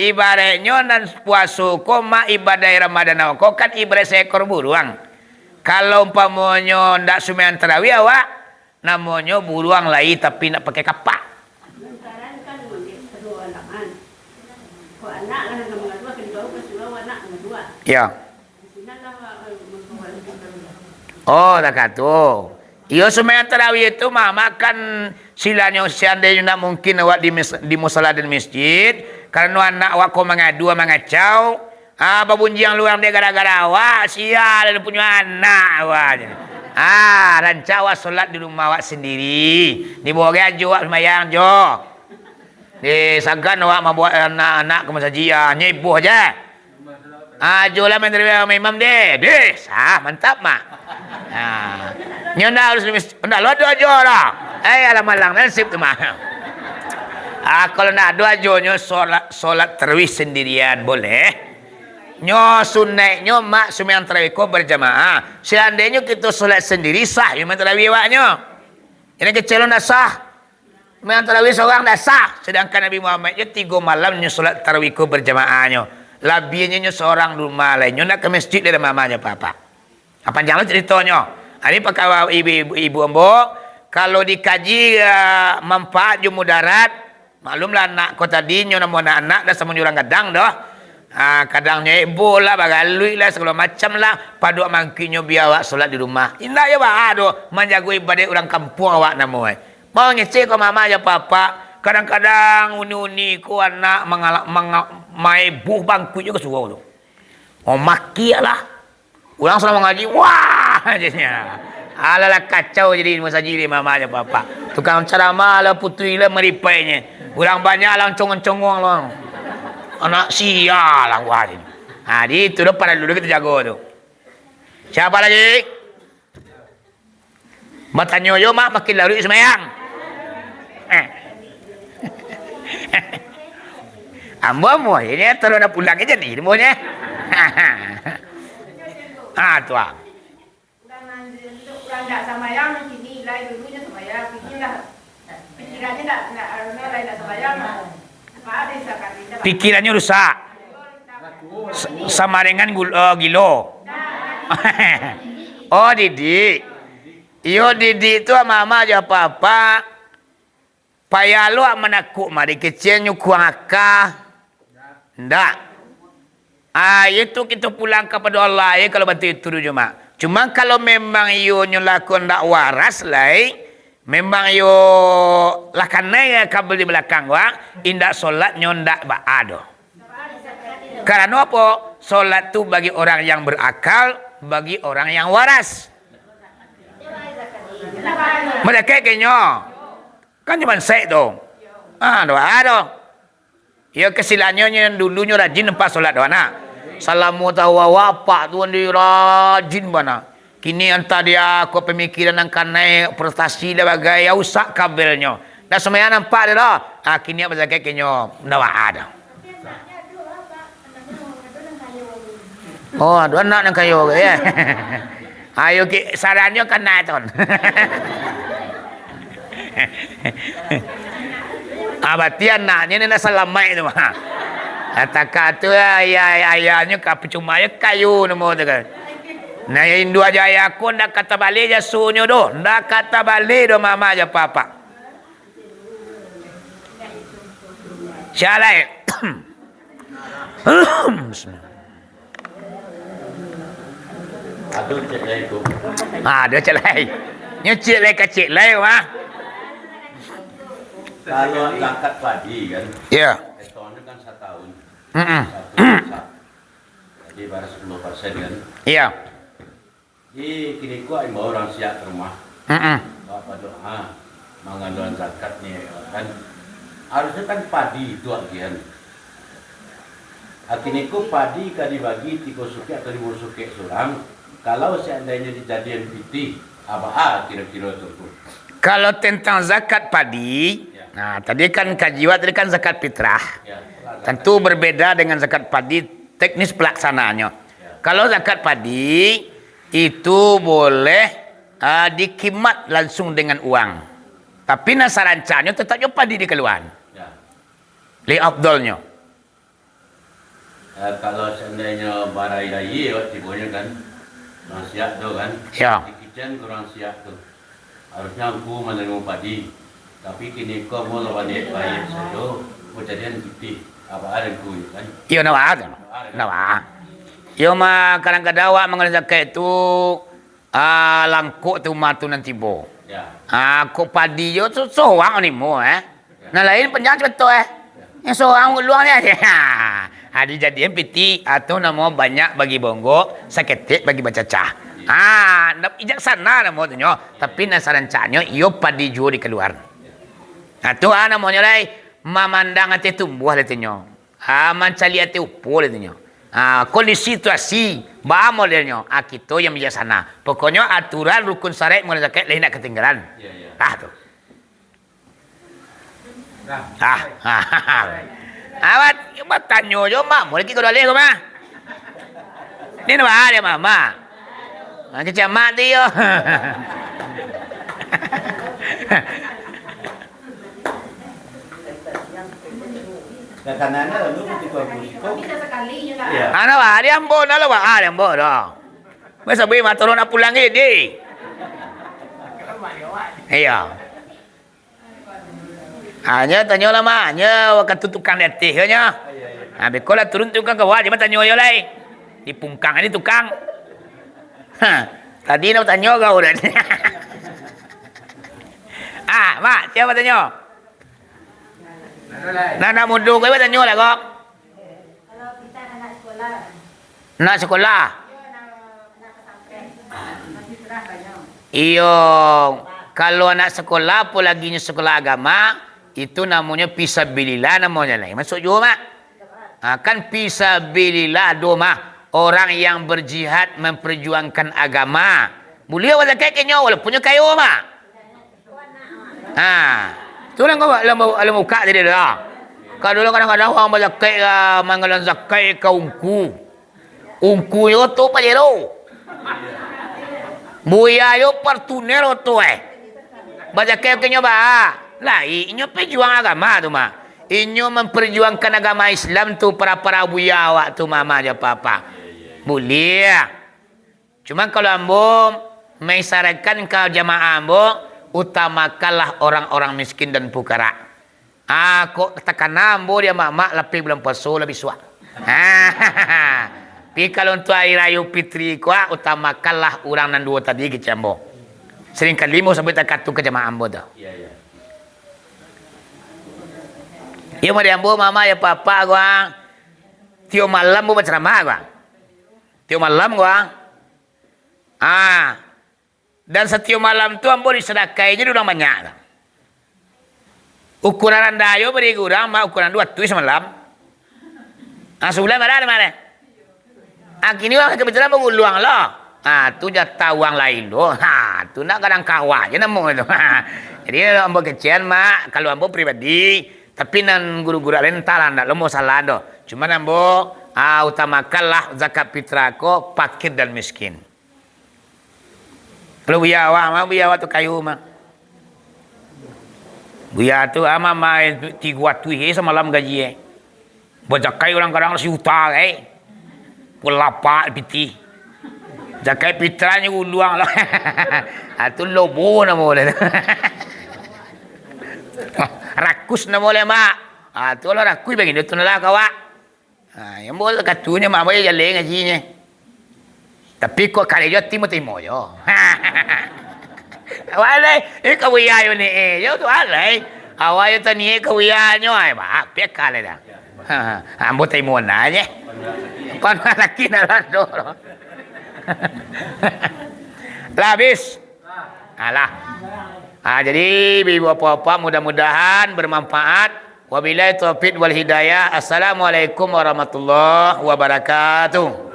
ibaratnya dan puasa ko mak ibadah Ramadan ko kan ibarat seekor burung. Kalau umpamanya ndak sembahyang tarawih awak namanya buruang lain tapi nak pakai kapak. Lantaran kan kedua anak kan. Kok anak kan nama dua kedua ke sulau anak nama dua. Ya. Sinalah membawa Oh, tak kata. Iyo sembahyang tarawih itu makan silanya seandainya nak mungkin awak di musala dan masjid, karena anak awak kau mengadu mengacau, babunji yang luar dia gara-gara awak sial dia punya anak awak. Rancak awak solat di rumah awak sendiri. Ni bawa gajo awak sembahyang jo. Di sagan awak membuat anak-anak ke masjid nyebuh aja. Jolah main terawih sama imam deh. Sah, mantap mah. Nyo ndak harus ndak lo doa aja lah. Alam-alang nasib tu mah. Kalau nak doa aja nyo solat tarawih sendirian boleh. Nyo sunnahnya mak sembahyang tarawih ko berjamaah. Seandainya kita solat sendiri sah imam tarawih awaknya. Ini kecil ndak sah. Sembahyang tarawih seorang dah sah. Sedangkan Nabi Muhammad 3 malam nyo solat tarawih ko berjamaahnya. Labiannya nyo seorang rumah lain. Nyo nak ke masjid dia mamanya papa. Apa jangan ceritanya. Ini pakai ibu embok. Kalau dikaji manfaat ju mudarat, maklumlah anak kau tadi nyo nama anak dah sama nyurang kadang dah. Kadangnya ibu lah, bagalui lah, segala macam lah. Padu mangkinyo biar awak solat di rumah. Indah ya bah, menjaga ibadah orang kampung awak nama. Mau ngecek kau mama aja papa. Kadang-kadang uni-uni ku anak mai buh bangku juga suruh tu. Oh maki lah. Orang selama ngaji, wah jadinya. Alalah kacau jadi masjid mama aja papa. Tukang ceramah lah putui lah meripainya. Orang banyak lah congong-congong lah. Anak sial lah wah. Di itu dah pada dulu kita jago tu. Siapa lagi? Matanya yo mak makin larut semayang. Ambo ini terus nak pulang aja nih semuanya. Tua. Orang tak sembahyang sini lah dulunya sembahyang, pikirannya tak lain tak sembahyang. Apa ada zakat ini? Pikirannya rusak. Sama dengan gilo. Oh Didi. Iyo Didi itu mama aja papa. Payah lu menakut mari kecil nyukuang akah. Ndak. Itu kita pulang kepada Allah ya kalau betul itu cuma. Cuma kalau memang iyo nyelakon ndak waras lai, memang iyo lakannya kabel di belakang wa, indak solat ndak baado. Karena apa? Solat tu bagi orang yang berakal, bagi orang yang waras. Mereka kayaknya kan cuma sek tu. Doa. Ya kesilannya yang dulunya rajin empat solat doa nak. Salamu tahu wapak tuan dia rajin bana. Kini entah dia aku pemikiran akan naik prestasi dan bagai ya usak kabelnya. Dah semuanya nampak dia dah. Kini apa zakat kenyo ndak ada. Oh, ada anak yang kayu ya. Ayo sarannya kan naik ton. Abatian naknya ni nak selamai tu mah. Kata tu ayahnya percuma ya kayu nama tu kan. Nah Hindu aja ayah aku ndak kata balik je sunyo doh. Ndak kata balik doh mama aja papa. Syalai. Aduh cek lagi tu. Ada cek lai. Nyecik lai kecik lai mah. Kalau zakat padi kan. Ya. Tahunnya kan 1 tahun. 1 Jadi baru 10% kan. Iya. Di kini ku mau orang siap ke rumah. Bapak doa mengaduan zakat ni kan. Harusnya kan padi itu agian. Kini ku padi kan dibagi 3 suki atau 5 suki seorang. Kalau seandainya dijadian piti, apa kira-kira tu? Kalau tentang zakat padi, nah tadi kan kajiwa tadi kan zakat fitrah. Ya, Tentu berbeda dengan zakat padi teknis pelaksanaannya. Kalau zakat padi itu boleh dikimat langsung dengan uang. Tapi nasarancanya tetapnya padi dikeluar. Ya. Li afdalnya. Kalau seandainya barai raya tibonya kan kurang siap tu kan. Ya. Di kitchen kurang siap tu. harusnya aku menerima padi. Tapi kini kau mau lawan niat baik saja, mau jadian putih. Apa ada ku kan? Iyo nawa. Iyo mah kadang-kadang awak mengenai zakat itu langkuk tu matu nanti bo. Ya. Kok padi yo tu soang ni mo Nah lain penjang betul Yang soang luangnya aja. Hadi jadian piti atau nama banyak bagi bongo, saketik bagi bacacah. Ijak sana nama tu nyo. Tapi nasaran canyo iyo padi jual di keluar. Tu namanya lai memandang hati tumbuh le tinyo. Mencari hati upo le tinyo. Kondisi situasi ba modelnya kita yang bijaksana. Pokoknya aturan rukun syariat mulai zakat lain nak ketinggalan. Tu. Awat tanya je mak boleh kita dah leh mah. Ni nama dia mama. Macam mak dia. Kanan ada lu ketika aku. Bisa sekali je lah. Ya. Ana wa dia ambo na la wa dia ambo dah. Masa bui mak turun nak pulang ni di. Iya. Hanya tanya lah mak, hanya waktu tukang letih nya. Bekola turun tukang ke wa dia tanya yo lai. Di pungkang ini tukang. Tadi nak tanya kau dah. Mak, siapa tanya? Nak mundur kau tanya lah kau. Kalau kita nak sekolah, Nak sekolah. nak pesantren, masih serah banyak. Iyo, kalau anak sekolah apalagi sekolah agama itu namanya fisabilillah namanya lah. Masuk juga mak. Kan fisabilillah doma orang yang berjihad memperjuangkan agama. Boleh awak zakat kenyo walaupun kayu mak. Tu lah kau alam muka tadi dah. Kalau dulu kadang-kadang orang berzakat manggalan zakat ke ungku. Ungku yo tu pa jero. Buaya yo partunero tu Berzakat kenyo ba? Lah, inyo pejuang agama tu mah. Inyo memperjuangkan agama Islam tu para buaya awak tu mama aja papa. Boleh. Cuma kalau ambo mengisyaratkan ke jamaah ambo utamakanlah orang-orang miskin dan fukara. Kok tekan ambo dia mak lebih bulan puasa lebih suak. Tapi kalau untuk hari raya Fitri kuah utamakanlah orang nan dua tadi ke ambo. Sering kali mau sampai takatu ke jamaah ambo tu. Ya. Ya mau ambo mama ya papa gua. Tio malam mau berceramah gua. Tio malam gua. Dan setiap malam tu ambo disedakainya orang banyak. Ukuran anda yo beri kurang, mak ukuran 2 tu semalam. Sebulan mana? Kini orang kebetulan menguluang lah. Tu jatah uang lain doh. Tu nak kadang kawan je namo itu. Jadi ambo kecian mak, kalau ambo pribadi, tapi nan guru-guru lain talan dak lo salah doh. Cuma ambo utamakanlah zakat fitrah ko fakir dan miskin. Kalau buaya awak tu kayu mah. Buaya tu main 3 waktu semalam gaji Berzakai orang kadang si utang Pulapak piti. Zakai fitrahnya uluang lah. Tu lobo nama boleh. Rakus nama boleh mak. Tu lah rakus begini tu nak kawak. Yang boleh katunya mak boleh jalan gajinya. Tapi kok kali dia timo yo. Walai, kau biaya ni yo tu walai. Awak itu ni kau biaya nyo mak pek kali dah. Ambo timo nanya. Pan laki nalar do. Labis. Alah. Jadi ibu bapa mudah-mudahan bermanfaat. Wabillahi taufiq wal hidayah. Assalamualaikum warahmatullahi wabarakatuh.